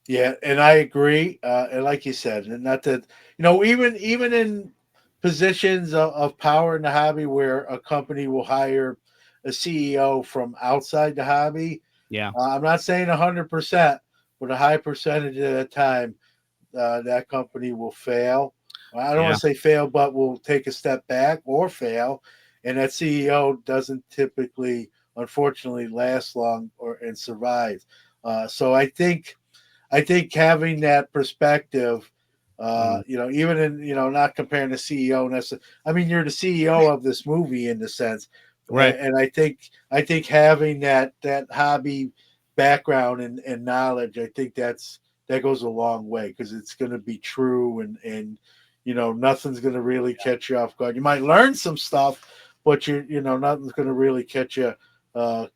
Yeah, and I agree. And like you said, and not that even in positions of power in the hobby, where a company will hire a CEO from outside the hobby, yeah, I'm not saying 100%, but a high percentage of the time, that company will fail. Well, I don't want yeah, to say fail, but will take a step back or fail, and that CEO doesn't typically unfortunately last long or and survive. So I think having that perspective, Mm, even in not comparing the CEO necessarily. I mean, you're the CEO of this movie in the sense, right. and I think having that hobby background and knowledge, I think that goes a long way because it's going to be true and nothing's going to really catch you off guard. You might learn some stuff, but nothing's going to really catch you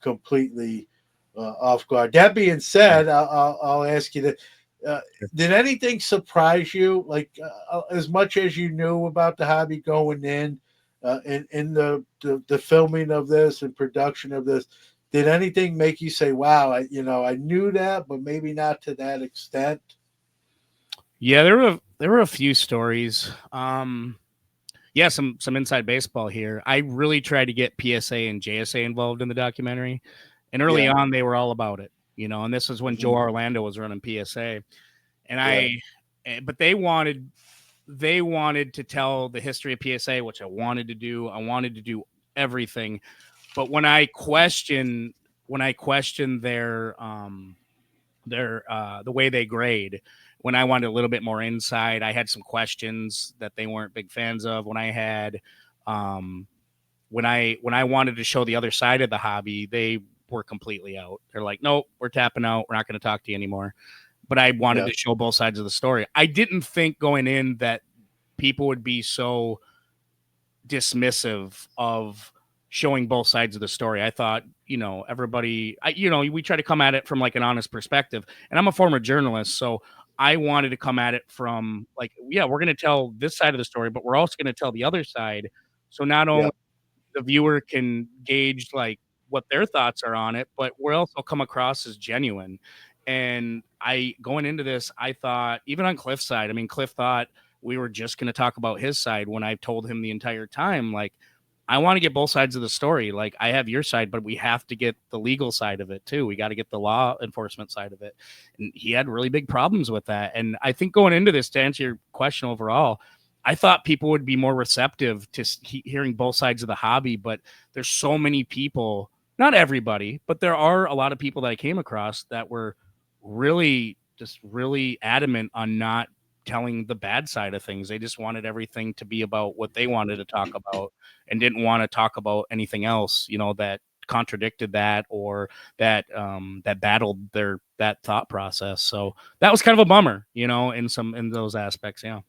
completely off guard. That being Yeah. said, I'll ask you that. Uh, did anything surprise you, like as much as you knew about the hobby going in the filming of this and production of this? Did anything make you say, "Wow, I knew that, but maybe not to that extent"? Yeah, there were a few stories. Yeah, some inside baseball here. I really tried to get PSA and JSA involved in the documentary, and early Yeah. on they were all about it, and this is when Joe Hmm. Orlando was running PSA, and Right. but they wanted to tell the history of PSA, which I wanted to do. I wanted to do everything, but when I questioned their the way they grade, when I wanted a little bit more insight, I had some questions that they weren't big fans of. Um when I wanted to show the other side of the hobby, they were completely out. They're like, nope, we're tapping out, we're not going to talk to you anymore. But I wanted Yeah. to show both sides of the story. I didn't think going in that people would be so dismissive of showing both sides of the story. I thought, everybody, we try to come at it from like an honest perspective. And I'm a former journalist, so I wanted to come at it from like, yeah, we're going to tell this side of the story, but we're also going to tell the other side. So not Yeah. only the viewer can gauge like what their thoughts are on it, but we're also come across as genuine. And I going into this, I thought even on Cliff's side, I mean, Cliff thought we were just going to talk about his side when I told him the entire time, like, I want to get both sides of the story. Like, I have your side, but we have to get the legal side of it too. We got to get the law enforcement side of it. And he had really big problems with that. And I think going into this, to answer your question overall, I thought people would be more receptive to hearing both sides of the hobby, but there's so many people, not everybody, but there are a lot of people that I came across that were really adamant on not telling the bad side of things. They just wanted everything to be about what they wanted to talk about and didn't want to talk about anything else, that contradicted that or that battled their that thought process. So that was kind of a bummer, in those aspects. Yeah.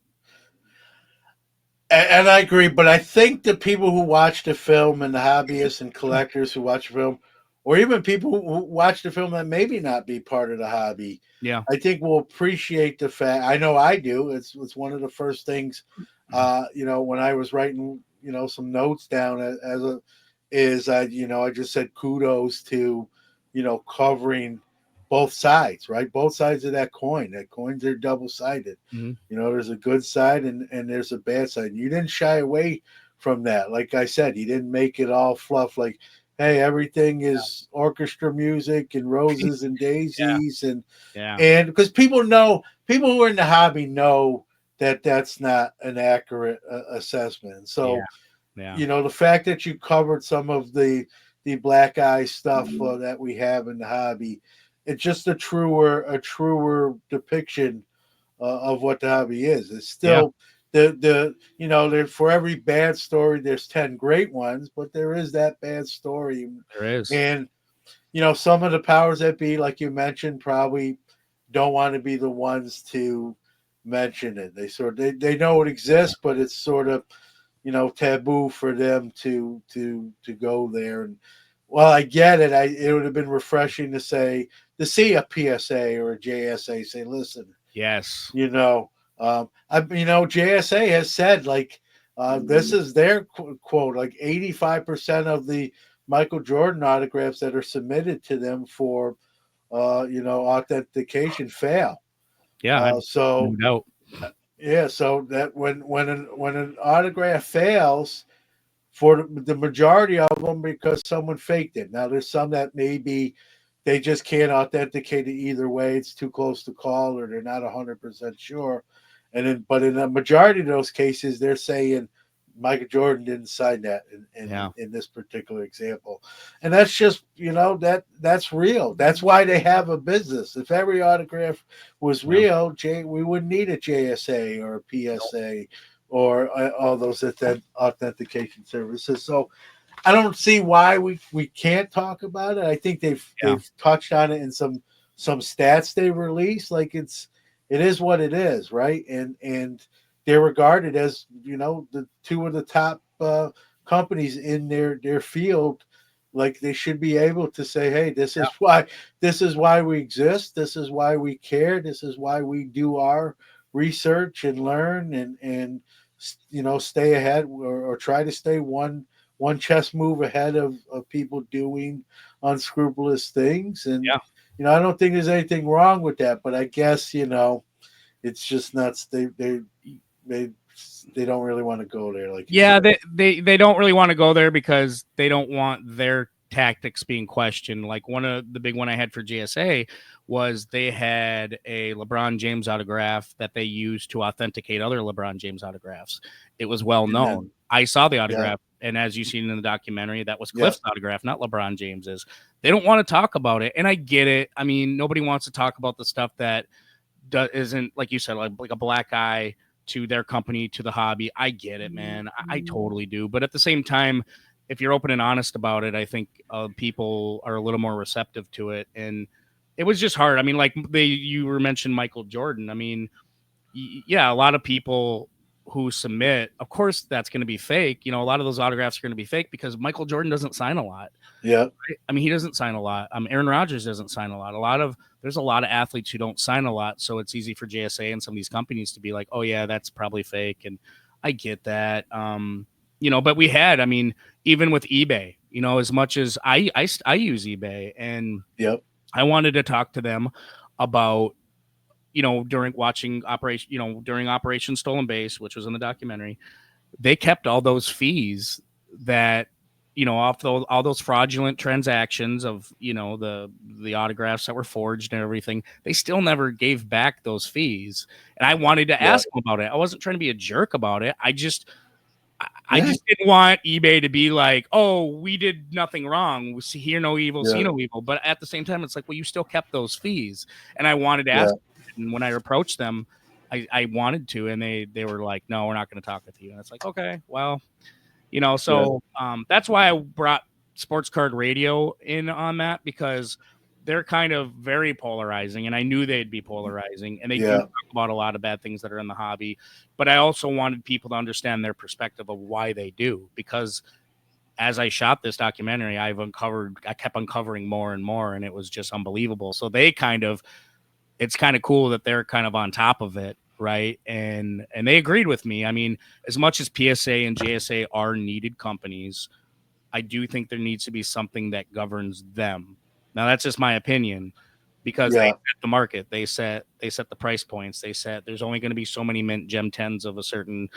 And I agree, but I think the people who watch the film and the hobbyists and collectors who watch the film, or even people who watch the film that maybe not be part of the hobby, Yeah. I think will appreciate the fact. I know I do. It's one of the first things, when I was writing, some notes down as a is I just said kudos to, covering both sides, right? Both sides of that coin. That coins are double sided. Mhm. There's a good side and there's a bad side. You didn't shy away from that. Like I said, you didn't make it all fluff like, hey, everything is orchestra music and roses and Yeah. daisies Yeah. and because people who are in the hobby know that that's not an accurate assessment. Yeah. So, Yeah. the fact that you covered some of the black eye stuff that we have in the hobby, it's just a truer depiction of what the hobby is. It's Yeah. still there for every bad story, there's 10 great ones, but there is that bad story, There is. and some of the powers that be, like you mentioned, probably don't want to be the ones to mention it. They know it exists, but it's sort of taboo for them to go there. And well, I get it. It would have been refreshing to see a PSA or a JSA say, listen, Yes. you know, JSA has said like this is their quote, like 85% of the Michael Jordan autographs that are submitted to them for authentication fail. Yeah. No So doubt. yeah, so that when an autograph fails for the majority of them because someone faked it. Now there's some that maybe they just can't authenticate it either way. It's too close to call or they're not 100% sure. But in the majority of those cases, they're saying Michael Jordan didn't sign that Yeah. in this particular example, and that's just that's real. That's why they have a business. If every autograph was Yeah. real, we wouldn't need a JSA or a Nope. PSA or all those authentication services. So I don't see why we can't talk about it. I think Yeah. they've touched on it in some stats they released. Like it is what it is, right? And they're regarded as the two of the top companies in their field. Like they should be able to say, hey, this is why we exist. This is why we care. This is why we do our research and learn and stay ahead or try to stay one chess move ahead of people doing unscrupulous things. And Yeah. I don't think there's anything wrong with that, but I guess it's just nuts. They they don't really want to go there, like you Yeah, said. they don't really want to go there because they don't want their tactics being questioned. Like one of the big one I had for GSA was they had a LeBron James autograph that they used to authenticate other LeBron James autographs. It was well And then known. I saw the yeah, autograph, and as you've seen in the documentary, that was yeah, Cliff's autograph, not LeBron James's. They don't want to talk about it, and I get it. I mean, nobody wants to talk about the stuff that isn't, like you said, like a black eye to their company, to the hobby. I get it, man. I totally do. But at the same time, if you're open and honest about it, I think people are a little more receptive to it. And it was just hard. I mean, like you were mentioned Michael Jordan. I mean, yeah, a lot of people who submit, of course, that's going to be fake. A lot of those autographs are going to be fake because Michael Jordan doesn't sign a lot. yeah, I mean, he doesn't sign a lot. Aaron Rodgers doesn't sign a lot. There's a lot of athletes who don't sign a lot, so it's easy for JSA and some of these companies to be like, "Oh yeah, that's probably fake," and I get that. But I mean, even with eBay, as much as I use eBay, and yep, I wanted to talk to them about, during watching Operation, during Operation Stolen Base, which was in the documentary, they kept all those fees that off all those fraudulent transactions of the autographs that were forged and everything. They still never gave back those fees, and I wanted to yeah, ask them about it. I wasn't trying to be a jerk about it. I yeah, just didn't want eBay to be like, oh, we did nothing wrong, we see hear no evil, see yeah, no evil. But at the same time, it's like, well, you still kept those fees, and I wanted to yeah, ask. And when I approached them, I wanted to, and they were like, no, we're not going to talk with you. And it's like, okay, well, yeah, so that's why I brought Sports Card Radio in on that, because they're kind of very polarizing, and I knew they'd be polarizing, and they do yeah, talk about a lot of bad things that are in the hobby. But I also wanted people to understand their perspective of why they do, because as I shot this documentary, I kept uncovering more and more, and it was just unbelievable. So it's kind of cool that they're kind of on top of it, right? And they agreed with me. I mean, as much as PSA and JSA are needed companies, I do think there needs to be something that governs them. Now that's just my opinion, because they yeah, set the market, they set the price points, they set there's only going to be so many mint gem 10s of a certain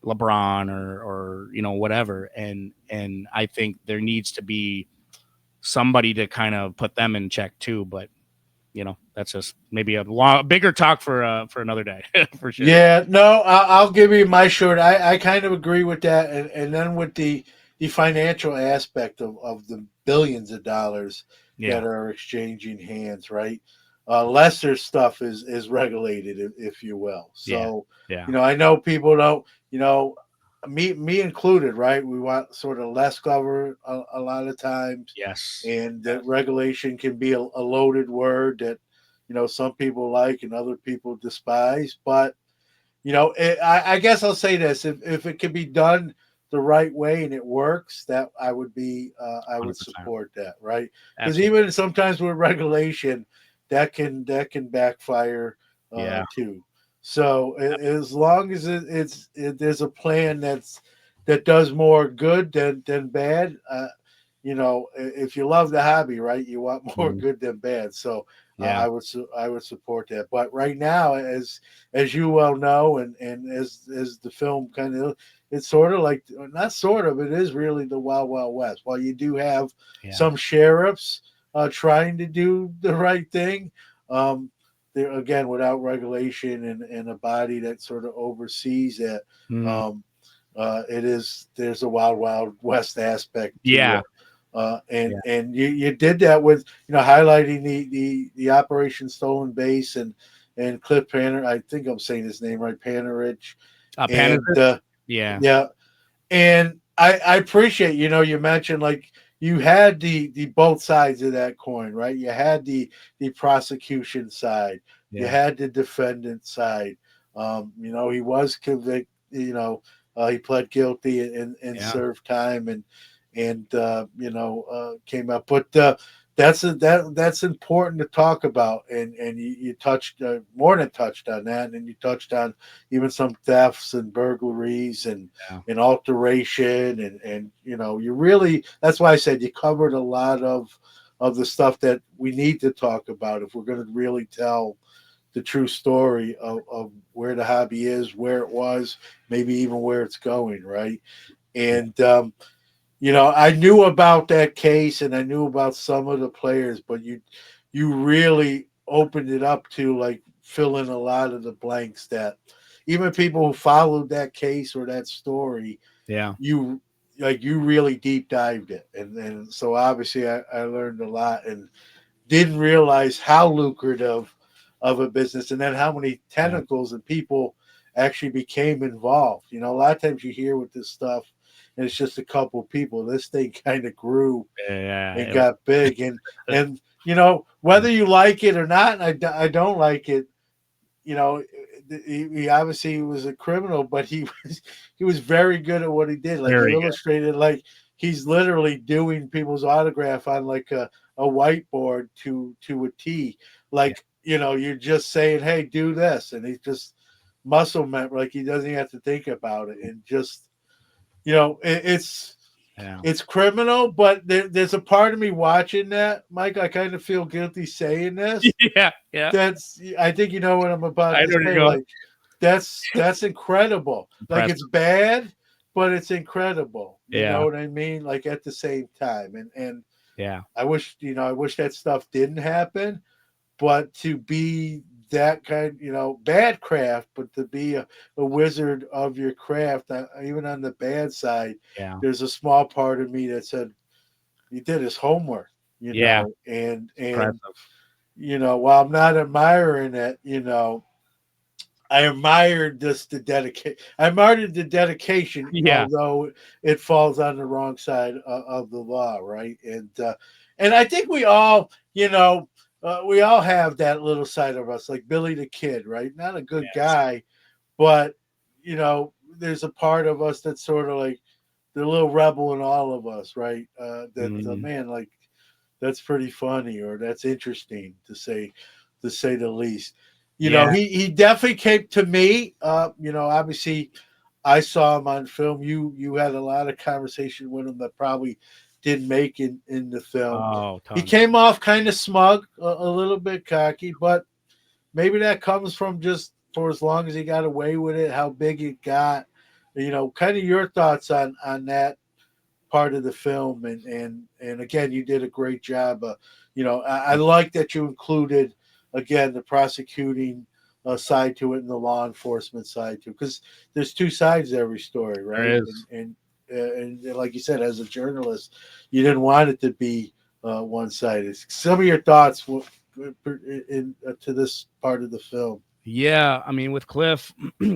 LeBron or whatever, and I think there needs to be somebody to kind of put them in check too. But that's just maybe a bigger talk for another day for sure. yeah. No, I'll give you my short. I kind of agree with that, and then with the financial aspect of the billions of dollars Yeah, that are exchanging hands, right? Lesser stuff is regulated, if you will. yeah, So, yeah. I know people don't, me included, right? We want sort of less cover a lot of times, Yes, and that yes. regulation can be a loaded word that some people like and other people despise. But I guess I'll say this: if it can be done the right way and it works, that I would 100%. support that, right? Because Absolutely. even sometimes with regulation, that can backfire Yeah. too. So as long as there's a plan that does more good than bad, if you love the hobby, right, you want more Mhm. good than bad. So Yeah. I would support that. But right now, as you well know, and as the film kind of, it's sort of like, not sort of, it is really the Wild Wild West. While you do have Yeah. some sheriffs trying to do the right thing, um, they're again without regulation and a body that sort of oversees that. Mm. Um, there's a wild west aspect to Yeah. Yeah. and you did that with highlighting the Operation Stolen Base and Cliff Panner. I think I'm saying his name right, Panerich, and Panizich? Yeah. yeah, and I appreciate, you mentioned like you had the both sides of that coin, right? You had the prosecution side, you Yeah. had the defendant side. He was convicted, he pled guilty and Yeah. served time and came out. But that's important to talk about, and you touched more than touched on that, and you touched on even some thefts and burglaries Yeah. and alteration and you really, that's why I said you covered a lot of the stuff that we need to talk about if we're going to really tell the true story of where the hobby is, where it was, maybe even where it's going, right? And I knew about that case and I knew about some of the players, but you really opened it up to like fill in a lot of the blanks that even people who followed that case or that story, Yeah. you you really deep dived it. And so obviously I learned a lot and didn't realize how lucrative of a business and then how many Yeah. tentacles and people actually became involved. A lot of times you hear with this stuff and it's just a couple of people. This thing kind of grew Yeah. and got big and whether you like it or not, and I don't like it, you know, he obviously was a criminal, but he was very good at what he did. Like you Very good. illustrated, like he's literally doing people's autograph on like a whiteboard to a T. Yeah. Like you're just saying, "Hey, do this," and he's just muscle memory. Like he doesn't have to think about it, and just it's Yeah. it's criminal. But there's a part of me watching that, Mike. I kind of feel guilty saying this, Yeah. Yeah. that's I think you know what I'm about I to know where you're say. going. Like that's incredible. Like it's Impressive. bad, but it's incredible. You know Yeah. what I mean? Like at the same time. And Yeah. I wish that stuff didn't happen, but to be that kind, bad craft, but to be a wizard of your craft, even on the bad side, Yeah. there's a small part of me that said he did his homework, Yeah. and Impressive. while I'm not admiring it, I admired I admired the dedication, Yeah. although it falls on the wrong side of the law, right? And I think we all have that little side of us, like Billy the Kid, right? Not a good Yes. guy, but there's a part of us that's sort of like the little rebel in all of us, right? That Mhm. man, like that's pretty funny or that's interesting to say the least. Yeah. He definitely came to me. Obviously I saw him on film. You had a lot of conversation with him that probably didn't make in the film. Oh, He tons. came off kind of smug, a little bit cocky, but maybe that comes from just for as long as he got away with it, how big it got. Kind of your thoughts on that part of the film, and again, you did a great job. I like that you included again the prosecuting side to it and the law enforcement side too, because there's two sides to every story, There right? is. And like you said, as a journalist, you didn't want it to be one-sided. Some of your thoughts to this part of the film. Yeah, I mean, with Cliff,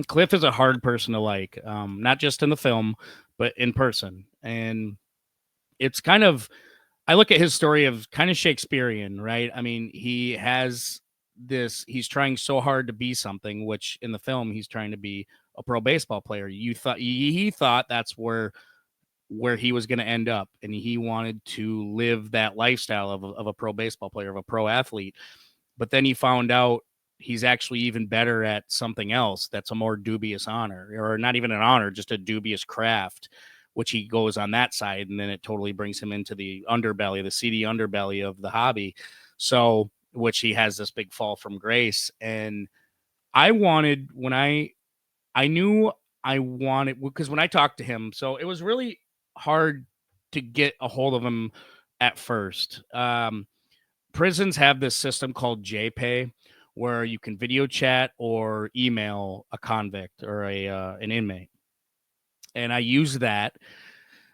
Cliff is a hard person to like, not just in the film, but in person. And it's kind of, I look at his story of kind of Shakespearean, right? I mean, he has he's trying so hard to be something, which in the film, he's trying to be a pro baseball player. He thought that's where he was going to end up. And he wanted to live that lifestyle of a pro baseball player, of a pro athlete. But then he found out he's actually even better at something else that's a more dubious honor, or not even an honor, just a dubious craft, which he goes on that side. And then it totally brings him into the underbelly, the seedy underbelly of the hobby. So, which he has this big fall from grace. And I wanted, I knew I wanted, because when I talked to him, so it was really hard to get a hold of him at first. Prisons have this system called JPay, where you can video chat or email a convict or an inmate. and I used that.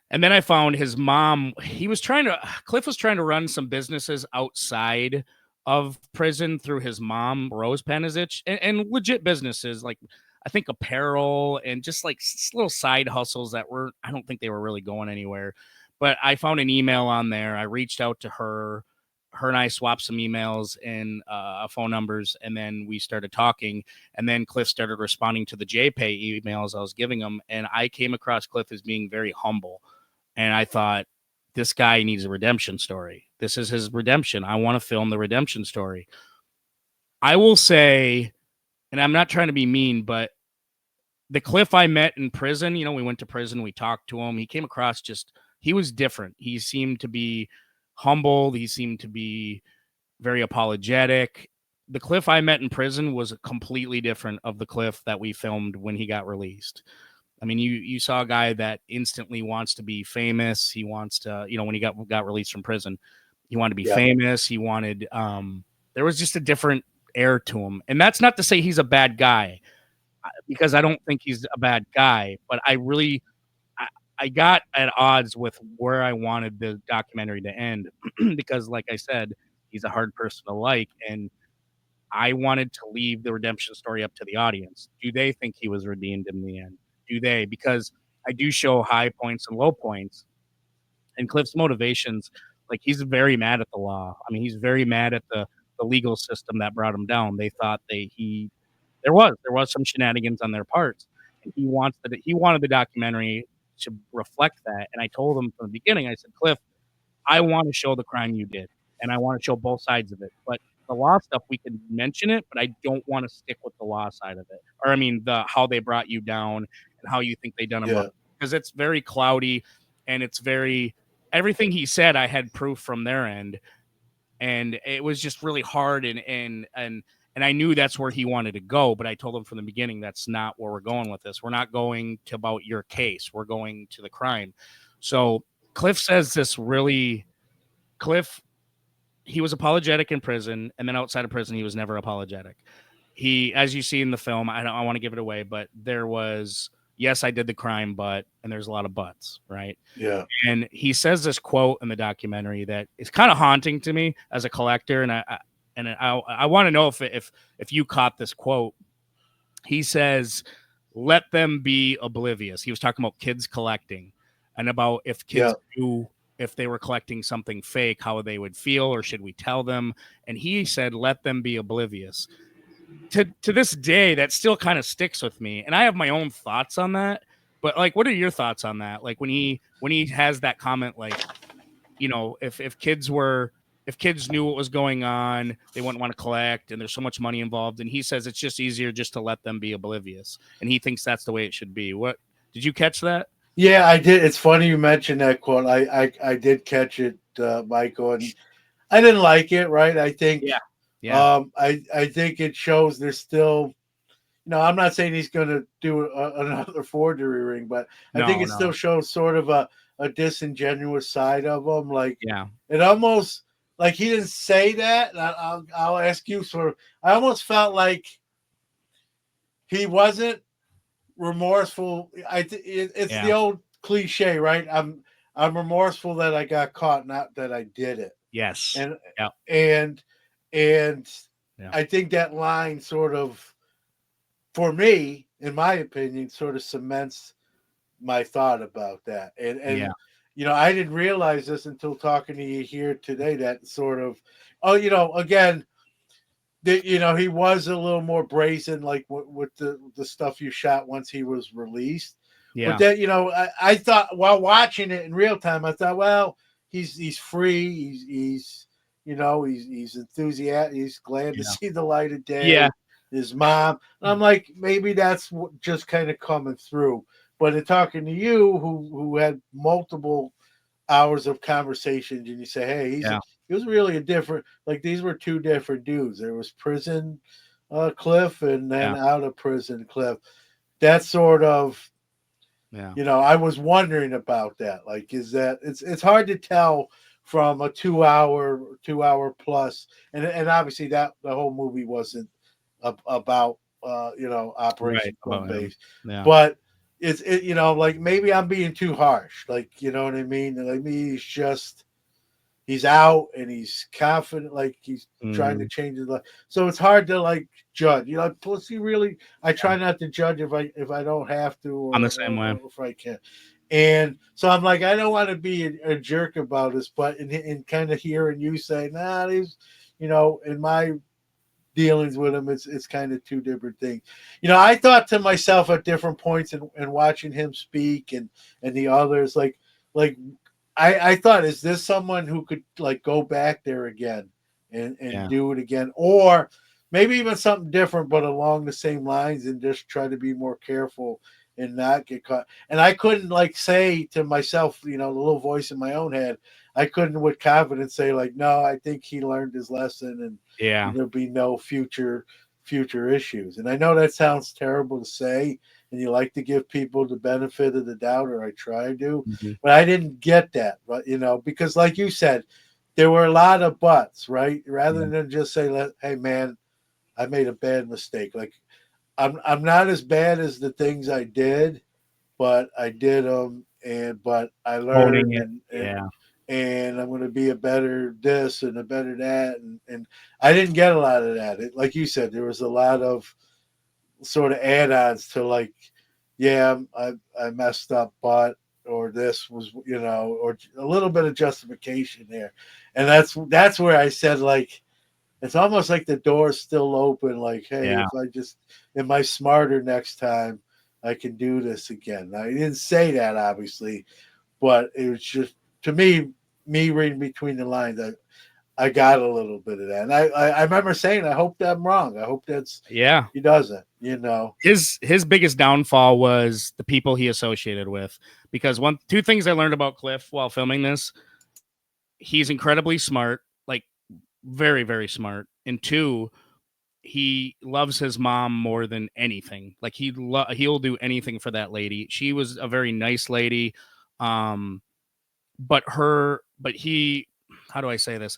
And then I found his mom. Cliff was trying to run some businesses outside of prison through his mom, Rose Panizich, and legit businesses like I think apparel and just like little side hustles that I don't think they were really going anywhere. But I found an email on there. I reached out to her. Her and I swapped some emails and phone numbers, and then we started talking. And then Cliff started responding to the JPay emails I was giving him, and I came across Cliff as being very humble. And I thought, this guy needs a redemption story. This is his redemption. I want to film the redemption story. I will say, and I'm not trying to be mean, but the Cliff I met in prison, we went to prison, we talked to him. He came across he was different. He seemed to be humble. He seemed to be very apologetic. The Cliff I met in prison was completely different of the Cliff that we filmed when he got released. I mean, you saw a guy that instantly wants to be famous. He wants to, when he got released from prison, he wanted to be famous. He wanted, there was just a different air to him. And that's not to say he's a bad guy, because I don't think he's a bad guy, but I got at odds with where I wanted the documentary to end because, like I said, he's a hard person to like. And I wanted to leave the redemption story up to the audience. Do they think he was redeemed in the end? Do they? Because I do show high points and low points. And Cliff's motivations, like he's very mad at the law. I mean, he's very mad at the legal system that brought him down. They thought there was some shenanigans on their parts, and he wanted the documentary to reflect that. And I told him from the beginning, I said, Cliff, I want to show the crime you did, and I want to show both sides of it. But the law stuff, we can mention it, but I don't want to stick with the law side of it. Or I mean, how they brought you down and how you think they done him wrong, because it's very cloudy and it's very everything he said. I had proof from their end, and it was just really hard. And I knew that's where he wanted to go, but I told him from the beginning that's not where we're going with this. We're not going to about your case. We're going to the crime. So Cliff says this really. Cliff, he was apologetic in prison, and then outside of prison, he was never apologetic. He, as you see in the film, I want to give it away, but there was, yes, I did the crime, but, and there's a lot of buts, right? Yeah. And he says this quote in the documentary that is kind of haunting to me as a collector, and I want to know if you caught this quote. He says, "Let them be oblivious." He was talking about kids collecting, and about if kids knew if they were collecting something fake, how they would feel, or should we tell them? And he said, "Let them be oblivious." To this day, that still kind of sticks with me, and I have my own thoughts on that. But like, what are your thoughts on that? Like when he has that comment, like, if kids knew what was going on, they wouldn't want to collect, and there's so much money involved. And he says it's just easier just to let them be oblivious, and he thinks that's the way it should be. What did you catch that? Yeah, I did. It's funny you mentioned that quote. I did catch it, Michael, and I didn't like it. Right? I think, Yeah. I think it shows there's still. I'm not saying he's going to do another forgery ring, but I think it still shows sort of a disingenuous side of him. Like, it almost like he didn't say that. I'll ask you sort of. I almost felt like he wasn't remorseful. It's the old cliche, right? I'm remorseful that I got caught, not that I did it. Yes. And I think that line sort of, for me, in my opinion, sort of cements my thought about that. And I didn't realize this until talking to you here today. That sort of, again, he was a little more brazen, like with the stuff you shot once he was released. But that, I thought while watching it in real time, I thought, well, he's free, he's enthusiastic, he's glad to see the light of day. Yeah. His mom. And I'm like, maybe that's just kind of coming through. But in talking to you, who had multiple hours of conversations, and you say, hey, he was really a different, like these were two different dudes. There was prison Cliff, and then out of prison Cliff. That sort of, I was wondering about that. Like, is that it's hard to tell from a 2 hour plus, and obviously that the whole movie wasn't about Operation Home Base, but you know, like maybe I'm being too harsh, like you know what I mean. Like me, he's out and he's confident, like he's trying to Mhm. change his life. So it's hard to like judge. You know, plus he really. I Yeah. try not to judge if I don't have to I'm the same way. or if I can. And so I'm like, I don't want to be a jerk about this, but in kind of hearing you say, nah, these, you know, in my dealings with him, it's kind of two different things. You know, I thought to myself at different points and watching him speak and the others, like I thought, is this someone who could like go back there again and Yeah. do it again, or maybe even something different, but along the same lines, and just try to be more careful and not get caught. And I couldn't like say to myself, you know, the little voice in my own head, I couldn't with confidence say like, no, I think he learned his lesson and Yeah. there'll be no future issues. And I know that sounds terrible to say, and you like to give people the benefit of the doubt, or I try to, Mhm. but I didn't get that. But you know, because like you said, there were a lot of buts, right? Rather Yeah. than just say, "Hey, man, I made a bad mistake." Like I'm not as bad as the things I did, but I did them, and but I Owning learned, it. and Yeah. and I'm going to be a better this and a better that, and I didn't get a lot of that. Like you said, there was a lot of sort of add-ons to like, yeah, I messed up, but or this was, you know, or a little bit of justification there, and that's where I said like it's almost like the door's still open. Like, hey, Yeah. if I just am I smarter next time, I can do this again. I didn't say that obviously, but it was just to me reading between the lines. I got a little bit of that, and I remember saying, I hope that I'm wrong. I hope that's Yeah. he doesn't, you know. His biggest downfall was the people he associated with. Because one two things I learned about Cliff while filming this, he's incredibly smart, like very, very smart. And two, he loves his mom more than anything. Like he'll do anything for that lady. She was a very nice lady. Um, but he, how do I say this?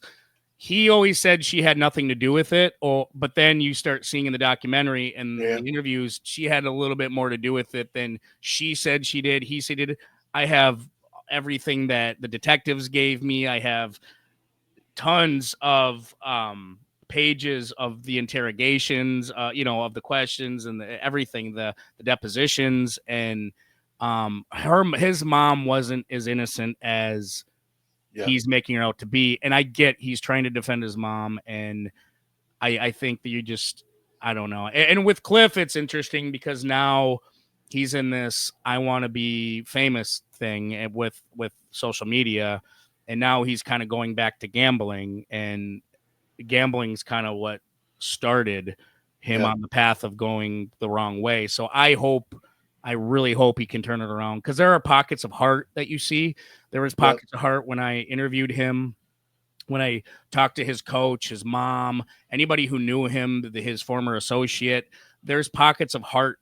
He always said she had nothing to do with it, or but then you start seeing in the documentary and Yeah, the interviews, she had a little bit more to do with it than she said she did. He said did. I have everything that the detectives gave me. I have tons of pages of the interrogations, of the questions and everything, the depositions, and his mom wasn't as innocent as yeah, he's making her out to be. And I get he's trying to defend his mom, and I think that you just I don't know. And with Cliff, it's interesting because now he's in this I want to be famous thing with social media, and now he's kind of going back to gambling, and gambling's kind of what started him yeah, on the path of going the wrong way. So I really hope he can turn it around, because there are pockets of heart that you see. There was yeah, pockets of heart when I interviewed him, when I talked to his coach, his mom, anybody who knew him, his former associate. There's pockets of heart,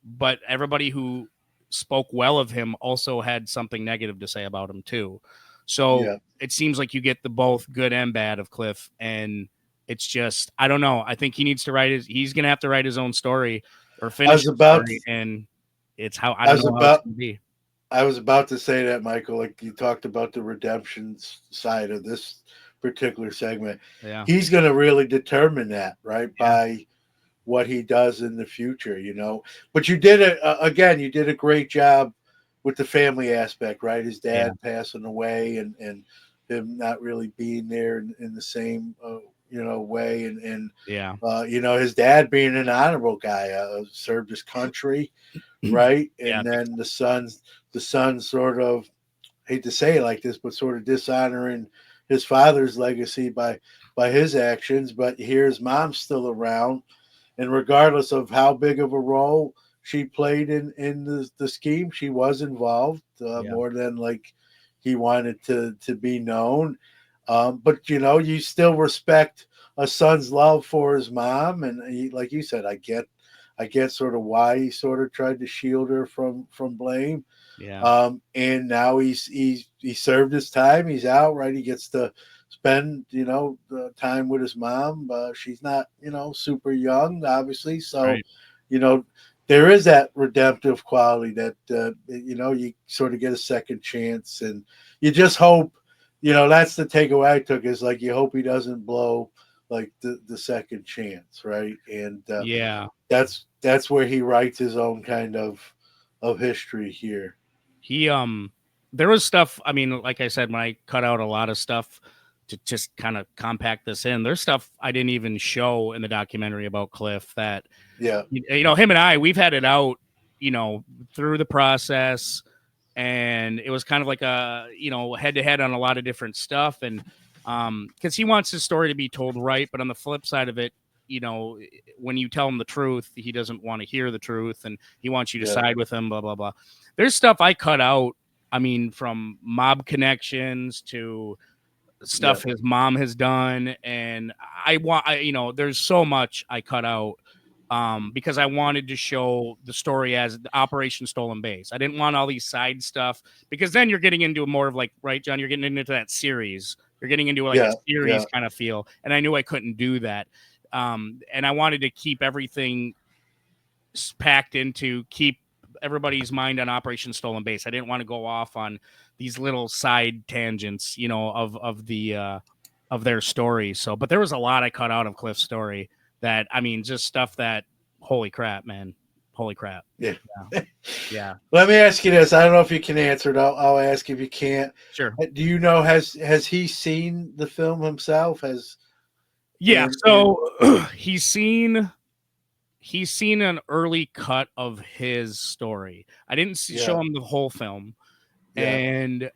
but everybody who spoke well of him also had something negative to say about him too. So yeah. it seems like you get the both good and bad of Cliff, and it's just I don't know. I think he needs to he's gonna have to write his own story or I finish was his about story, and it's how I I don't was know how it's about gonna be. I was about to say that, Michael. Like you talked about the redemption side of this particular segment, Yeah, he's going to really determine that, right? yeah, By what he does in the future, you know. But you did it again. You did a great job with the family aspect, right? His yeah, dad passing away, and him not really being there in the same way, and yeah, you know, his dad being an honorable guy, served his country, right? yeah. And then the son sort of, hate to say it like this, but sort of dishonoring his father's legacy by his actions. But here's mom's still around, and regardless of how big of a role she played in the scheme, she was involved Yeah. more than like he wanted to be known. But you know, you still respect a son's love for his mom, and like you said, I get sort of why he sort of tried to shield her from blame. Yeah. And now he served his time. He's out, right? He gets to spend the time with his mom. She's not super young, obviously. So, Right. you know, there is that redemptive quality that you sort of get a second chance, and you just hope. That's the takeaway I took, is like, you hope he doesn't blow like the second chance, right? And Yeah. that's where he writes his own kind of history here. He there was stuff, I mean, like I said, when I cut out a lot of stuff to just kind of compact this in, there's stuff I didn't even show in the documentary about Cliff that Yeah, him and we've had it out, you know, through the process, and it was kind of like a, head to head on a lot of different stuff. And because he wants his story to be told right, but on the flip side of it, you know, when you tell him the truth, he doesn't want to hear the truth, and he wants you to yeah, side with him, blah blah blah. There's stuff I cut out, I mean, from mob connections to yeah, stuff his mom has done, and there's so much I cut out because I wanted to show the story as the Operation Stolen Base. I didn't want all these side stuff, because then you're getting into more of, like, right, John, you're getting into that series. You're getting into like a yeah, yeah, series kind of feel, and I knew I couldn't do that. And I wanted to keep everything packed into keep everybody's mind on Operation Stolen Base. I didn't want to go off on these little side tangents, of their story. So, but there was a lot I cut out of Cliff's story that, I mean, just stuff that, holy crap, man, holy crap. yeah. Yeah, yeah, Let me ask you this. I don't know if you can answer it. I'll ask if you can't. sure. Do you know, has he seen the film himself? Has Yeah. and So he's seen an early cut of his story. I didn't show yeah, him the whole film. yeah, And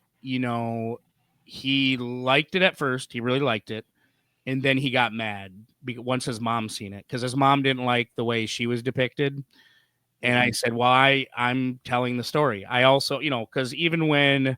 he liked it at first. He really liked it, and then he got mad once his mom seen it, because his mom didn't like the way she was depicted. And I hmm, said, well, I'm telling the story. I also, because even when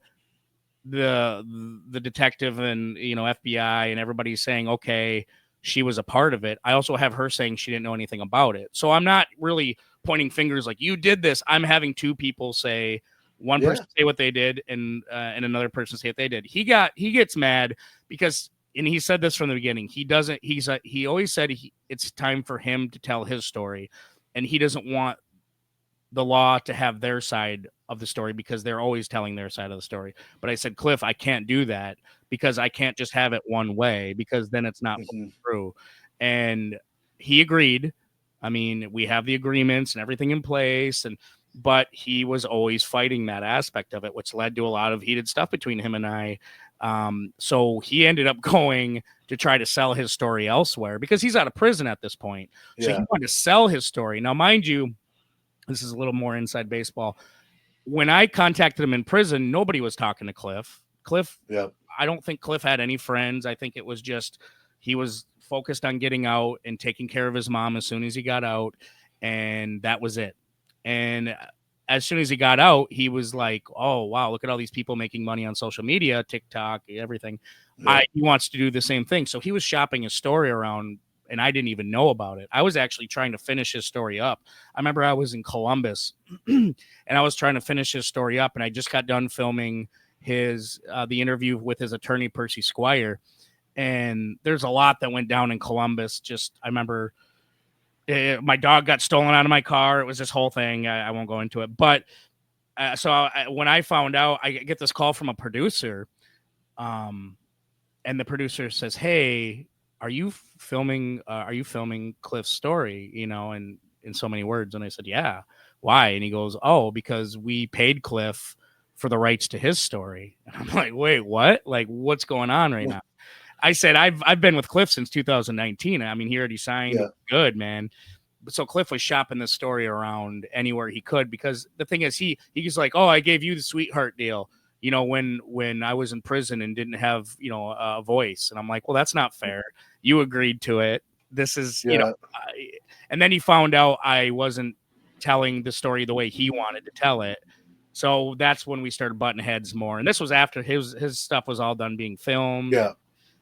the detective and, FBI and everybody's saying, okay, she was a part of it, I also have her saying she didn't know anything about it. So I'm not really pointing fingers like, you did this. I'm having two people say, one yeah, person say what they did, and another person say what they did. He gets mad because, and he said this from the beginning, he always said it's time for him to tell his story, and he doesn't want the law to have their side of the story, because they're always telling their side of the story. But I said, Cliff, I can't do that, because I can't just have it one way, because then it's not hmm, true. And he agreed. I mean, we have the agreements and everything in place, but he was always fighting that aspect of it, which led to a lot of heated stuff between him and I. So he ended up going to try to sell his story elsewhere, because he's out of prison at this point. So he yeah, wanted to sell his story. Now, mind you, this is a little more inside baseball. When I contacted him in prison, nobody was talking to Cliff. yeah, I don't think Cliff had any friends. I think it was just he was focused on getting out and taking care of his mom as soon as he got out, and that was it. And as soon as he got out, he was like, "Oh wow, look at all these people making money on social media, TikTok, everything." yeah, He wants to do the same thing. So he was shopping his story around, and I didn't even know about it. I was actually trying to finish his story up. I remember I was in Columbus and I was trying to finish his story up, and I just got done filming the interview with his attorney, Percy Squire. And there's a lot that went down in Columbus. Just, I remember my dog got stolen out of my car. It was this whole thing. I won't go into it, but when I found out, I get this call from a producer, um, and the producer says, "Hey, are you filming? Are you filming Cliff's story? And in so many words." And I said, "Yeah." Why? And he goes, "Oh, because we paid Cliff for the rights to his story." And I'm like, "Wait, what? Like, what's going on right now?" I said, "I've been with Cliff since 2019. I mean, he already signed. yeah, Good, man." So Cliff was shopping this story around anywhere he could, because the thing is, he's like, "Oh, I gave you the sweetheart deal, when I was in prison and didn't have, a voice." And I'm like, "Well, that's not fair. You agreed to it. This is, yeah, and then he found out I wasn't telling the story the way he wanted to tell it. So that's when we started butting heads more. And this was after his stuff was all done being filmed. yeah,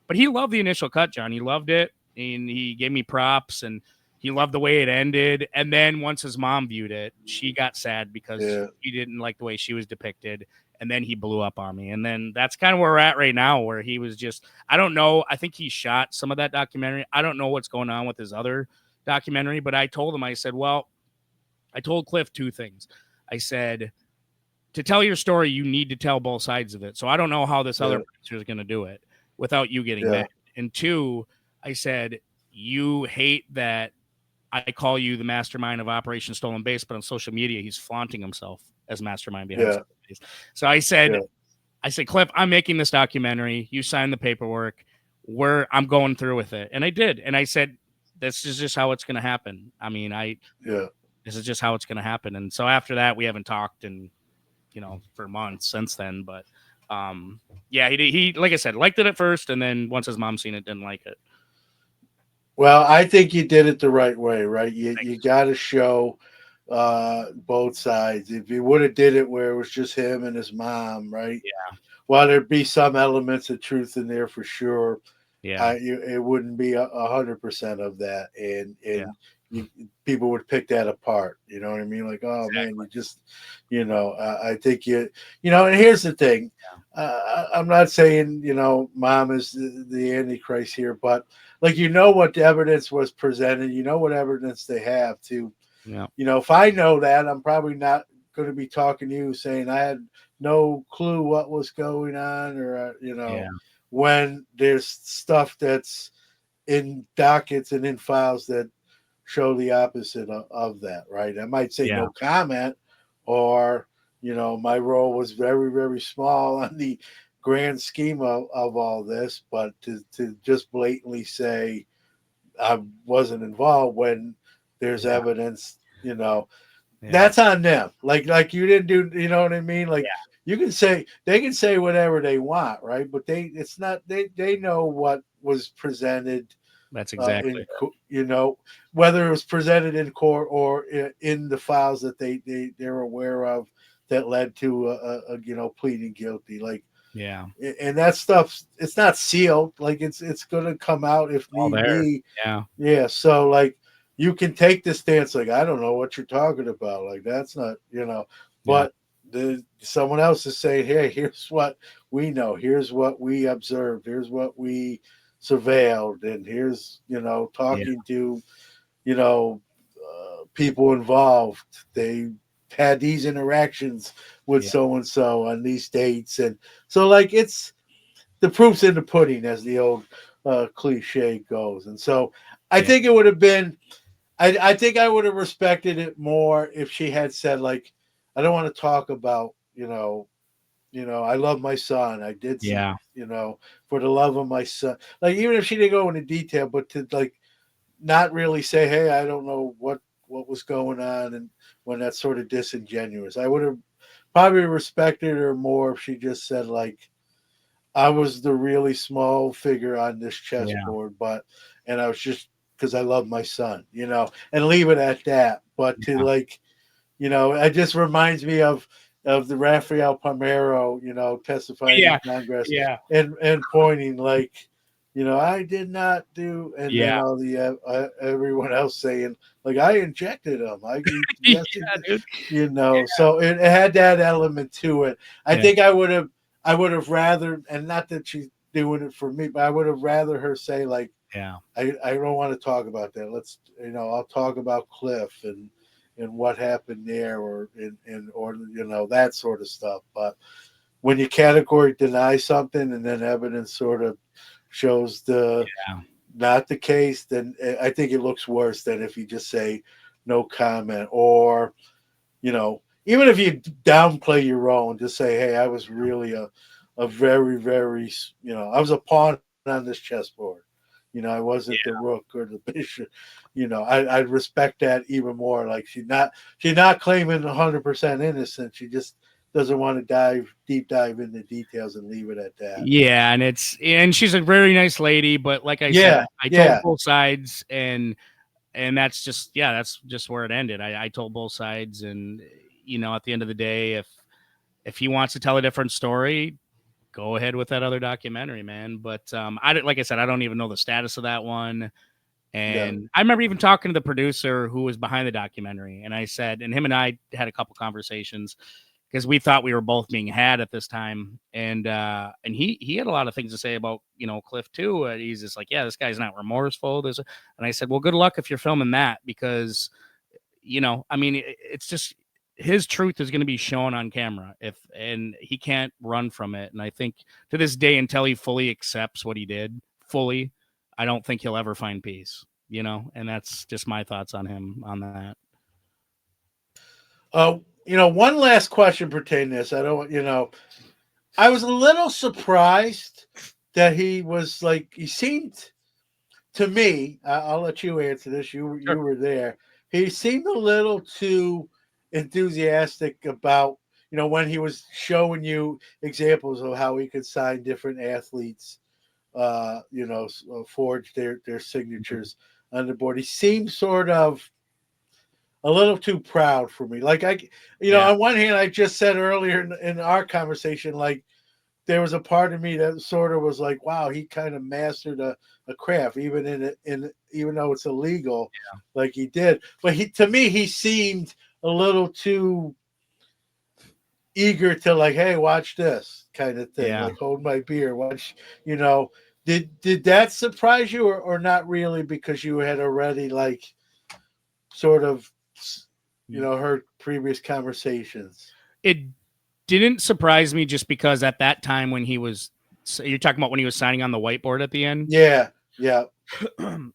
But he loved the initial cut, John. He loved it, and he gave me props, and he loved the way it ended. And then once his mom viewed it, she got sad because yeah, he didn't like the way she was depicted. And then he blew up on me. And then that's kind of where we're at right now, where he was just, I don't know. I think he shot some of that documentary. I don't know what's going on with his other documentary, but I told him, I said, well, I told Cliff two things. I said, to tell your story, you need to tell both sides of it. So I don't know how this other Yeah, producer is going to do it without you getting yeah, mad. And two, I said, you hate that I call you the mastermind of Operation Stolen Base, but on social media, he's flaunting himself as mastermind behind yeah, Stolen Base. So yeah. I said, Cliff, I'm making this documentary. You signed the paperwork. I'm going through with it. And I did. And I said, this is just how it's going to happen. I mean, Yeah. this is just how it's going to happen. And so after that, we haven't talked and, for months since then. But yeah, he like I said, liked it at first, and then once his mom seen it, didn't like it. Well, I think you did it the right way, right? You Thanks. got to show both sides. If you would have did it where it was just him and his mom, right? Yeah, While there'd be some elements of truth in there for sure, yeah, it wouldn't be 100% of that, yeah, you, people would pick that apart. You know what I mean? Like, oh man, exactly. you just, I think and here's the thing. I'm not saying mom is the antichrist here, but like what the evidence was presented, what evidence they have to, Yeah, if I know that, I'm probably not going to be talking to you saying I had no clue what was going on, or yeah, when there's stuff that's in dockets and in files that show the opposite of that, right? I might say yeah, no comment, or my role was very, very small on the grand scheme of all this, but to just blatantly say I wasn't involved when there's yeah, evidence, yeah, that's on them. Like you didn't do, you know what I mean? Like yeah. they can say whatever they want, right? But it's not they know what was presented That's exactly in whether it was presented in court or in the files that they're aware of that led to pleading guilty. Like, yeah. and that stuff, it's not sealed. Like it's gonna come out if All need there. be. Yeah, Yeah, so like you can take the stance like I don't know what you're talking about. Like that's not, yeah, but someone else is saying, "Hey, here's what we know. Here's what we observed. Here's what we surveilled, and here's yeah, talking to people involved. They had these interactions with yeah, so and so on these dates, and so like it's the proof's in the pudding, as the old cliche goes. And so I yeah, think it would have been, I think I would have respected it more if she had said, like, I don't want to talk about, I love my son. I did some, yeah, for the love of my son. Like, even if she didn't go into detail, but to like not really say, hey, I don't know what was going on, and when that's sort of disingenuous. I would have probably respected her more if she just said, like, I was the really small figure on this yeah, chessboard, and I was just because I love my son, and leave it at that. But to yeah, like, it just reminds me of the Rafael Palmero, testifying in yeah, Congress yeah, and pointing like, I did not do, and then yeah, all the everyone else saying like I injected him. Yes, he yeah, did, dude. So it had that element to it. I Yeah, think I would have rather, and not that she's doing it for me, but I would have rather her say like, yeah, I don't want to talk about that. Let's, I'll talk about Cliff and what happened there, or that sort of stuff. But when you category deny something and then evidence sort of shows the yeah, not the case, then I think it looks worse than if you just say no comment, or even if you downplay your own, just say, hey, I was really a very, very, I was a pawn on this chessboard. I wasn't the yeah, rook or the bishop. I'd respect that even more. Like she's not claiming 100% innocent. She just doesn't want to deep dive into details and leave it at that. yeah. And she's a very nice lady, but like I said, Yeah, I told yeah, both sides, and that's just where it ended. I told both sides, and at the end of the day, if he wants to tell a different story, go ahead with that other documentary, man. But like I said, I don't even know the status of that one. yeah, And I remember even talking to the producer who was behind the documentary, and I said, and him and I had a couple conversations because we thought we were both being had at this time, and he had a lot of things to say about Cliff too. He's just like, yeah, this guy's not remorseful. And I said, well, good luck if you're filming that, because I mean, it's just his truth is going to be shown on camera and he can't run from it. And I think to this day, until he fully accepts what he did fully, I don't think he'll ever find peace, and that's just my thoughts on him on that. One last question pertaining to this. I was a little surprised that he seemed to me. I'll let you answer this. You Sure. were there. He seemed a little too enthusiastic about when he was showing you examples of how he could sign different athletes, forge their signatures on the board. He seemed sort of a little too proud for me. Yeah. On one hand, I just said earlier in our conversation, like there was a part of me that sort of was like, wow, he kind of mastered a craft, even even though it's illegal, like he did. But to me, he seemed a little too eager to like, hey, watch this kind of thing, Yeah. like hold my beer, watch, you know. Did that surprise you or not really because you had already like sort of heard previous conversations? It didn't surprise me just because at that time when you're talking about when he was signing on the whiteboard at the end. Yeah, yeah,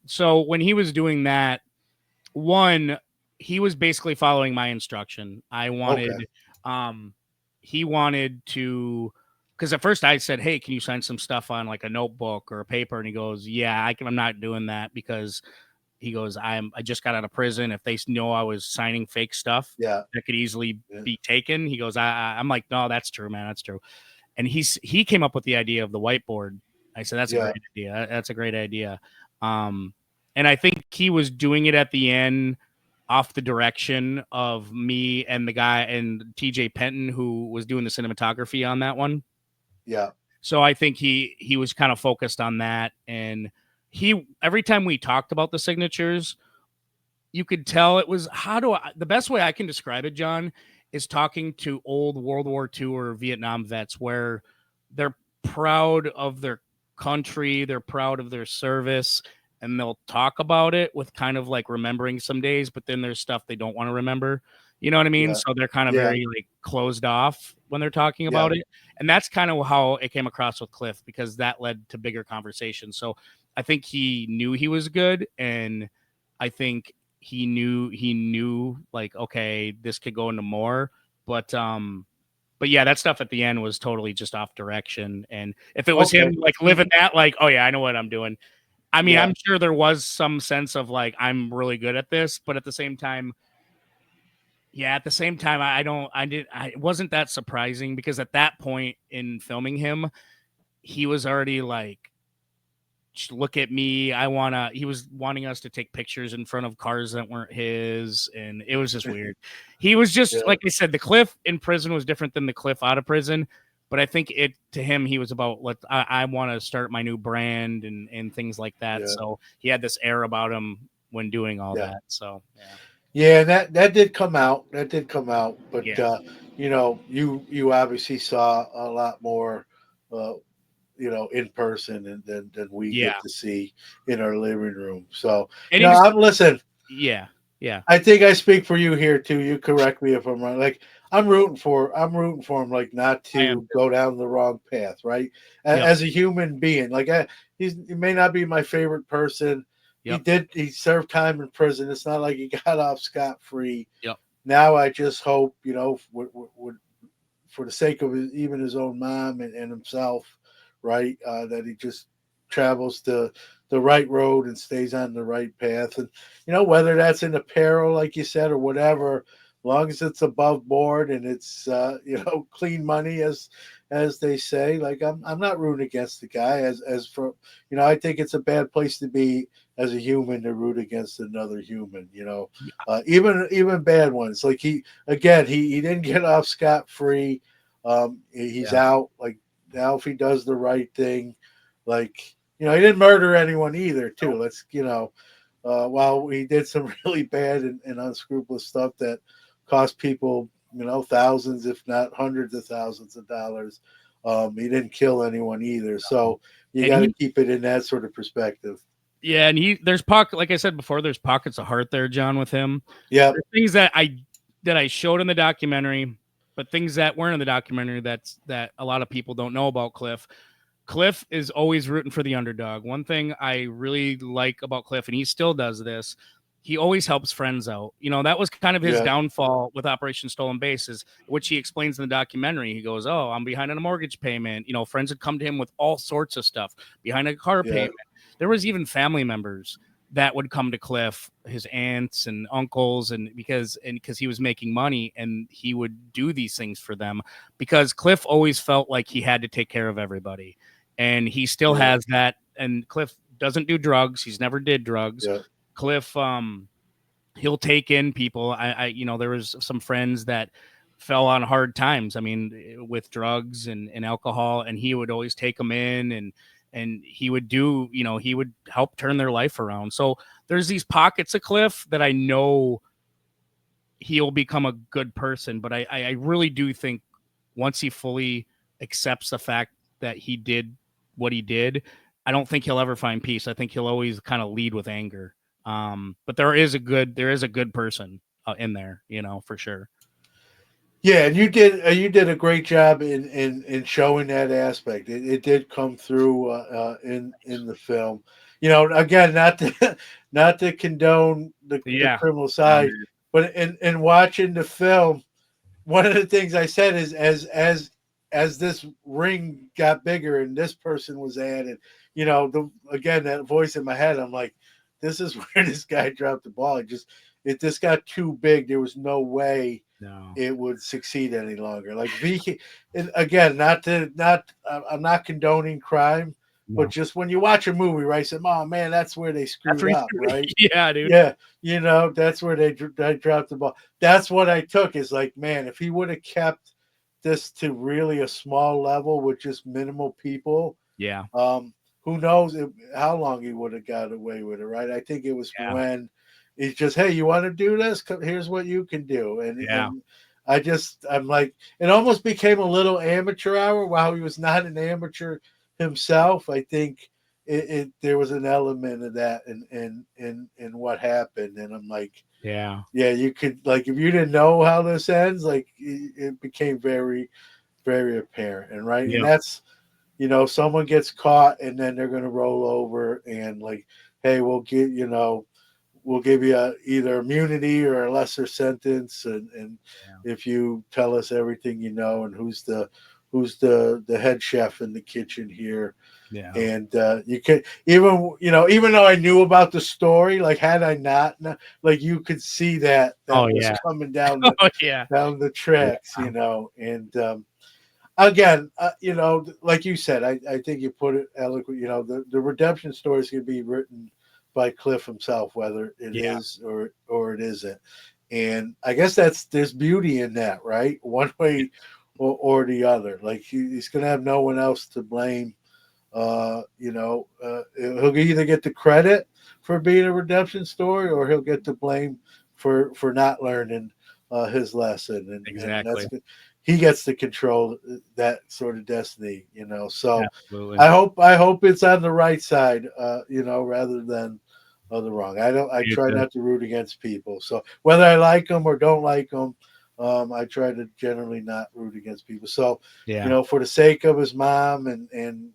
So when he was doing that, one, he was basically following my instruction. okay, Um, he wanted to, because at first I said, "Hey, can you sign some stuff on like a notebook or a paper?" And he goes, "Yeah, I'm not doing that because," he goes, I just got out of prison. If they know I was signing fake stuff, yeah, that could easily yeah, be taken." He goes, I'm like, "No, that's true, man. That's true." And he came up with the idea of the whiteboard. I said, "That's a yeah, great idea. That's a great idea." Um, and I think he was doing it at the end off the direction of me and the guy and TJ Penton, who was doing the cinematography on that one. yeah. So I think he was kind of focused on that. And every time we talked about the signatures, you could tell it was, the best way I can describe it, John, is talking to old World War II or Vietnam vets where they're proud of their country, they're proud of their service, and they'll talk about it with kind of like remembering some days, but then there's stuff they don't want to remember. You know what I mean? Yeah, So they're kind of yeah, very like closed off when they're talking yeah, about it. And that's kind of how it came across with Cliff because that led to bigger conversations. So I think he knew he was good, and I think he knew like, okay, this could go into more, but yeah, that stuff at the end was totally just off direction. And if it was okay, him like living that, like, oh yeah, I know what I'm doing. I mean, yeah, I'm sure there was some sense of like, I'm really good at this, but at the same time, yeah, at the same time, it wasn't that surprising because at that point in filming him, he was already like, look at me. He was wanting us to take pictures in front of cars that weren't his. And it was just weird. He was just, yeah, like I said, the Cliff in prison was different than the Cliff out of prison. But I think to him, he was about, I want to start my new brand and things like that. yeah, So he had this air about him when doing all yeah. that. So, yeah. Yeah, that did come out. That did come out. But Yeah. you obviously saw a lot more, uh, in person and than we Yeah. get to see in our living room. So, And he was, I'm listen. yeah. Yeah. I think I speak for you here too. You correct me if I'm wrong. Like I'm rooting for him. Like not I am to too. go down the wrong path, right? Yep. As a human being, like he may not be my favorite person. Yep. He served time in prison. It's not like he got off scot free. Yep. Now I just hope for the sake of even his own mom and himself, right? That he just travels the right road and stays on the right path. And whether that's in apparel, like you said, or whatever, long as it's above board and it's clean money, as they say. Like I'm not rooting against the guy. As for I think it's a bad place to be as a human to root against another human. Even bad ones. Like he didn't get off scot free. He's Yeah. out. Like now, if he does the right thing, like he didn't murder anyone either. Too. Nope. Let's while he did some really bad and unscrupulous stuff that cost people thousands, if not hundreds of thousands of dollars. He didn't kill anyone either. So you And got to keep it in that sort of perspective. Yeah, and there's pocket like I said before, there's pockets of heart there, John, with him. Yep. There's things that I showed in the documentary, but things that weren't in the documentary that a lot of people don't know about Cliff. Cliff is always rooting for the underdog. One thing I really like about Cliff, and he still does this, he always helps friends out. That was kind of his Yeah. downfall with Operation Stolen Bases, which he explains in the documentary. He goes, "Oh, I'm behind on a mortgage payment." Friends would come to him with all sorts of stuff, behind a car Yeah. payment. There was even family members that would come to Cliff, his aunts and uncles, and because he was making money and he would do these things for them because Cliff always felt like he had to take care of everybody. And he still Yeah. has that. And Cliff doesn't do drugs. He's never did drugs. Yeah. Cliff, he'll take in people. There was some friends that fell on hard times. I mean, with drugs and alcohol, and he would always take them in and he would he would help turn their life around. So there's these pockets of Cliff that I know he'll become a good person, but I really do think once he fully accepts the fact that he did what he did, I don't think he'll ever find peace. I think he'll always kind of lead with anger. But there is a good person in there, for sure. Yeah, and you did a great job in showing that aspect. It did come through in the film. Again, not to condone the Yeah. criminal No, side, but in watching the film, one of the things I said is as this ring got bigger and this person was added, again that voice in my head, I'm like, this is where this guy dropped the ball. It just got too big. There was no way no. it would succeed any longer. Like VK, and again, I'm not condoning crime, but No. just when you watch a movie, right? Say, oh man, that's where they That's screwed where up, right? yeah, dude. Yeah, that's where they dropped the ball. That's what I took is like, man, if he would have kept this to really a small level with just minimal people, Yeah. um, who knows how long he would have got away with it, right? I think it was Yeah. when it's just, hey, you want to do this? Here's what you can do, Yeah. and I'm like, it almost became a little amateur hour while he was not an amateur himself. I think there was an element of that in what happened, and I'm like, Yeah. yeah, you could like if you didn't know how this ends, like it became very very apparent, and right, and Yeah. that's someone gets caught and then they're going to roll over and like, hey, we'll give you either immunity or a lesser sentence, and Yeah. if you tell us everything and who's the head chef in the kitchen here. Yeah. And you could even though I knew about the story, like had I not like you could see that Oh was yeah. coming down the Oh yeah. down the Yeah. tracks, and again, like you said, I think you put it eloquent. The redemption story is going to be written by Cliff himself, whether it Yeah. is or it isn't. And I guess there's beauty in that, right? One way or the other. Like he's going to have no one else to blame. He'll either get the credit for being a redemption story, or he'll get the blame for not learning his lesson, and that's Exactly. good. He gets to control that sort of destiny. So Absolutely. I hope it's on the right side, rather than the wrong. I You try too. not to root against people. So whether I like them or don't like them, I try to generally not root against people. So Yeah. for the sake of his mom and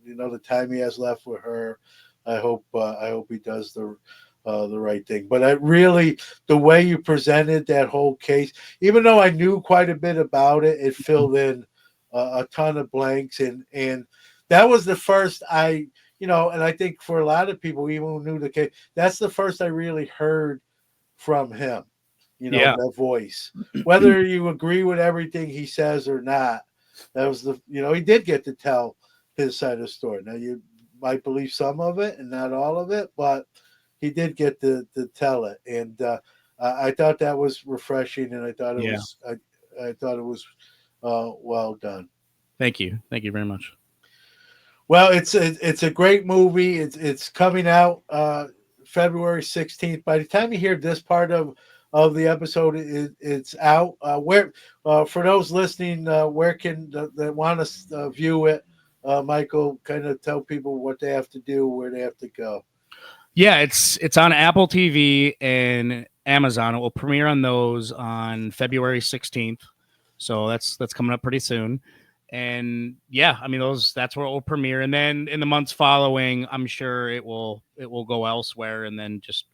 the time he has left with her, I hope he does the right thing. But I really the way you presented that whole case, even though I knew quite a bit about it, it filled in a ton of blanks, and that was the first and I think for a lot of people, even who knew the case, that's the first I really heard from him. Yeah. That voice, whether you agree with everything he says or not, that was he did get to tell his side of the story. Now you might believe some of it and not all of it, but he did get to tell it, and I thought that was refreshing, and I thought it Yeah. was I thought it was well done. Thank you. Thank you very much. Well, it's a great movie. It's coming out February 16th. By the time you hear this part of the episode, it's out. Where for those listening, where can that want to view it? Michael, kind of tell people what they have to do, where they have to go. Yeah, it's on Apple TV and Amazon. It will premiere on those on February 16th. So that's coming up pretty soon. And yeah, I mean that's where it will premiere. And then in the months following, I'm sure it will go elsewhere and then just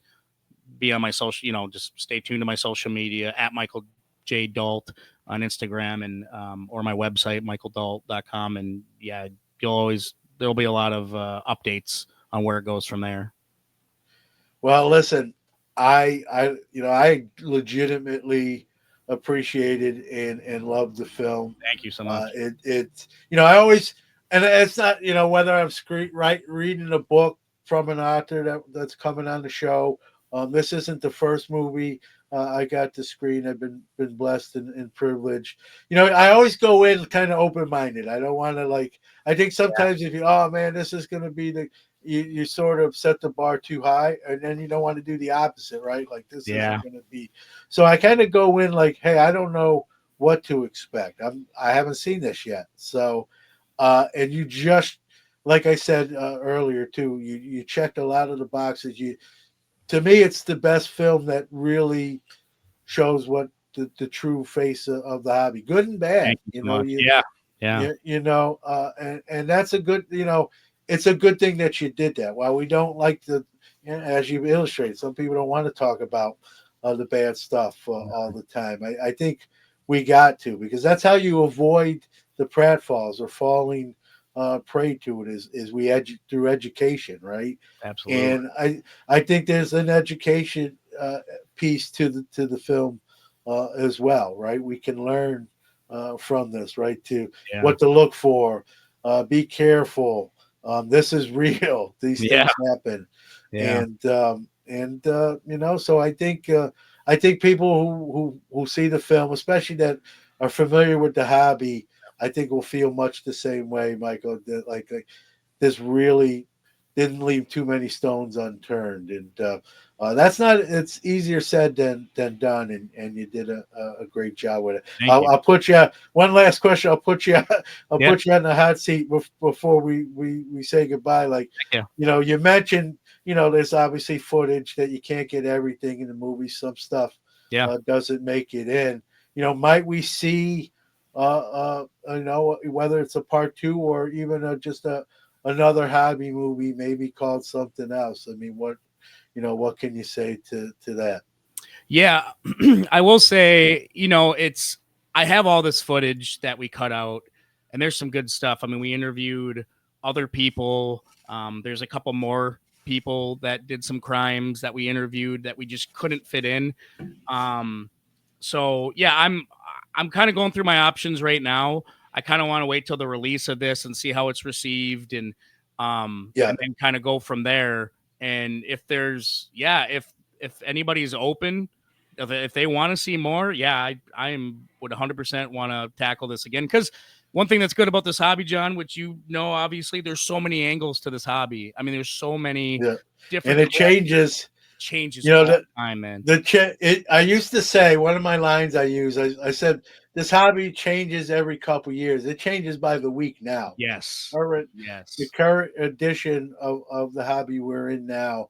be on my social, just stay tuned to my social media at Michael J. Dault on Instagram and or my website, michaeldault.com. And yeah, there'll be a lot of updates on where it goes from there. Well, listen, I legitimately appreciated and loved the film. Thank you so much. I always, and it's not, whether I'm reading a book from an author that's coming on the show. This isn't the first movie I got to screen. I've been blessed and privileged. I always go in kind of open minded. I don't want to like. I think sometimes if you, oh man, this is going to be you sort of set the bar too high, and then you don't want to do the opposite, right? Like this Yeah. isn't going to be. So I kind of go in like, hey, I don't know what to expect. I haven't seen this yet, so and you just like I said earlier too, you checked a lot of the boxes. To me, it's the best film that really shows what the true face of the hobby, good and bad. Thank you so much. Yeah. And that's a good, it's a good thing that you did that. While we don't like as you illustrate, some people don't want to talk about the bad stuff all the time. I think we got to, because that's how you avoid the pratfalls or falling prey to it is through education, right? Absolutely. And I think there's an education piece to the film as well, right? We can learn from this, right? To Yeah. what to look for, be careful. This is real. These Yeah. things happen, Yeah. and so I think people who see the film, especially that are familiar with the hobby, I think will feel much the same way, Michael. That like this really didn't leave too many stones unturned, and that's not. It's easier said than done, and you did a great job with it. Thank I'll, you. I'll put you. One last question. I'll put you. I'll Yeah. put you on the hot seat before we say goodbye. Like, Thank you mentioned. There's obviously footage that you can't get everything in the movie. Some stuff you. Yeah. doesn't make it in. Might we see? Whether it's a part two or even just another hobby movie, maybe called something else. I mean, what can you say to that? Yeah. I will say, I have all this footage that we cut out, and there's some good stuff. I mean, we interviewed other people. There's a couple more people that did some crimes that we interviewed that we just couldn't fit in. Um, so yeah, I'm kind of going through my options right now. I kind of want to wait till the release of this and see how it's received, Yeah, and then kind of go from there. And if anybody's open, if they want to see more, yeah, would 100% want to tackle this again. Because one thing that's good about this hobby, John, which obviously, there's so many angles to this hobby. I mean, there's so many yeah, and different it changes. changes You know all that the time, man. I used to say, one of my lines I use. I said this hobby changes every couple years. It changes by the week now. Yes, Current The yes, current edition of the hobby we're in now,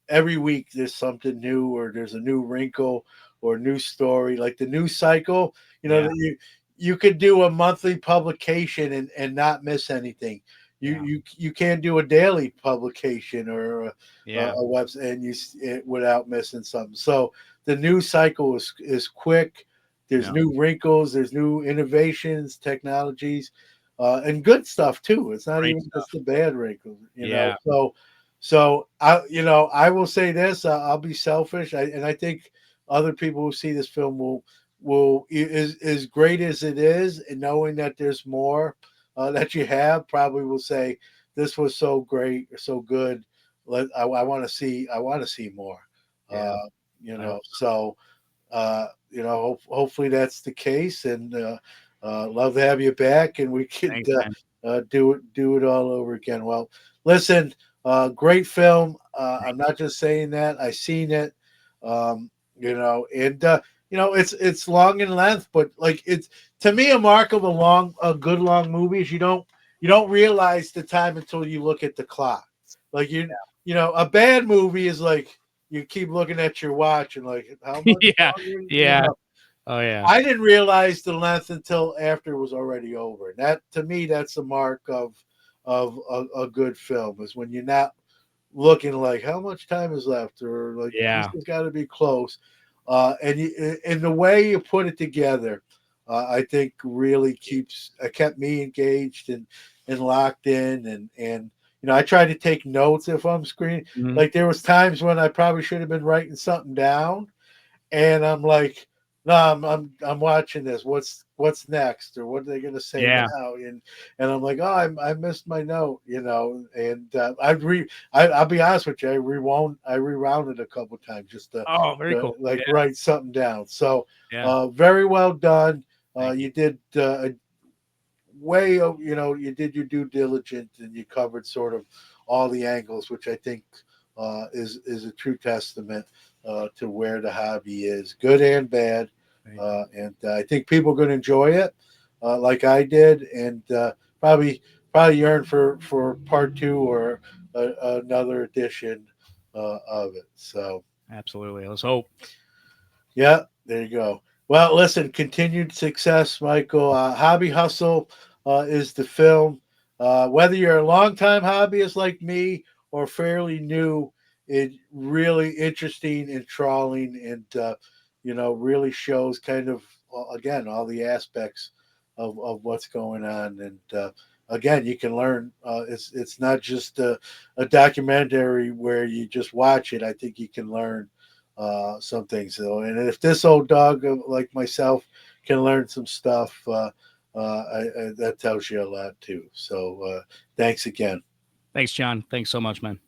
every week there's something new, or there's a new wrinkle or new story, like the news cycle. yeah, That you could do a monthly publication and not miss anything. you yeah, you you can't do a daily publication or yeah. a website without missing something. So the news cycle is quick. There's No, new wrinkles, there's new innovations, technologies, and good stuff too. It's not great even just stuff. the bad wrinkles. Yeah, So I will say this. I'll be selfish, and I think other people who see this film will is as great as it is, and knowing that there's more that you have, probably will say this was so great, so good. I want to see. I want to see more. yeah. Uh, I hope so. so hopefully that's the case, and love to have you back, and we could Thanks, man. do it all over again. Well, listen, great film. I'm not just saying that. I seen it. And it's long in length, but like it's to me a mark of a good long movie is you don't realize the time until you look at the clock. Like a bad movie is like you keep looking at your watch and like how much Yeah, longer, yeah. Oh, yeah. I didn't realize the length until after it was already over. That to me, that's a mark of a good film is when you're not looking like how much time is left or like this Yeah. has got to be close. And the way you put it together, I think really kept me engaged and locked in and I try to take notes if I'm screening. Mhm. Like there was times when I probably should have been writing something down and I'm like, no, I'm watching this. What's next, or what are they going to say Yeah. now? And I'm like, oh, I missed my note, And I'll be honest with you, I rewound it a couple times just Oh, very to cool. like Yeah, write something down. So, yeah. very well done. Thank you. You did a way of you did your due diligence and you covered sort of all the angles, which I think is a true testament to where the hobby is, good and bad. Thank you. And I think people are going to enjoy it, like I did, and probably yearn for part two or another edition of it. So Absolutely. Let's hope. yeah, there you go. Well, listen, continued success, Michael. Hobby Hustle is the film. Whether you're a longtime hobbyist like me or fairly new, it really interesting and trawling, and really shows kind of again all the aspects of what's going on. And again, you can learn. It's not just a documentary where you just watch it. I think you can learn some things. So, and if this old dog like myself can learn some stuff, that tells you a lot too. So, thanks again. Thanks, John. Thanks so much, man.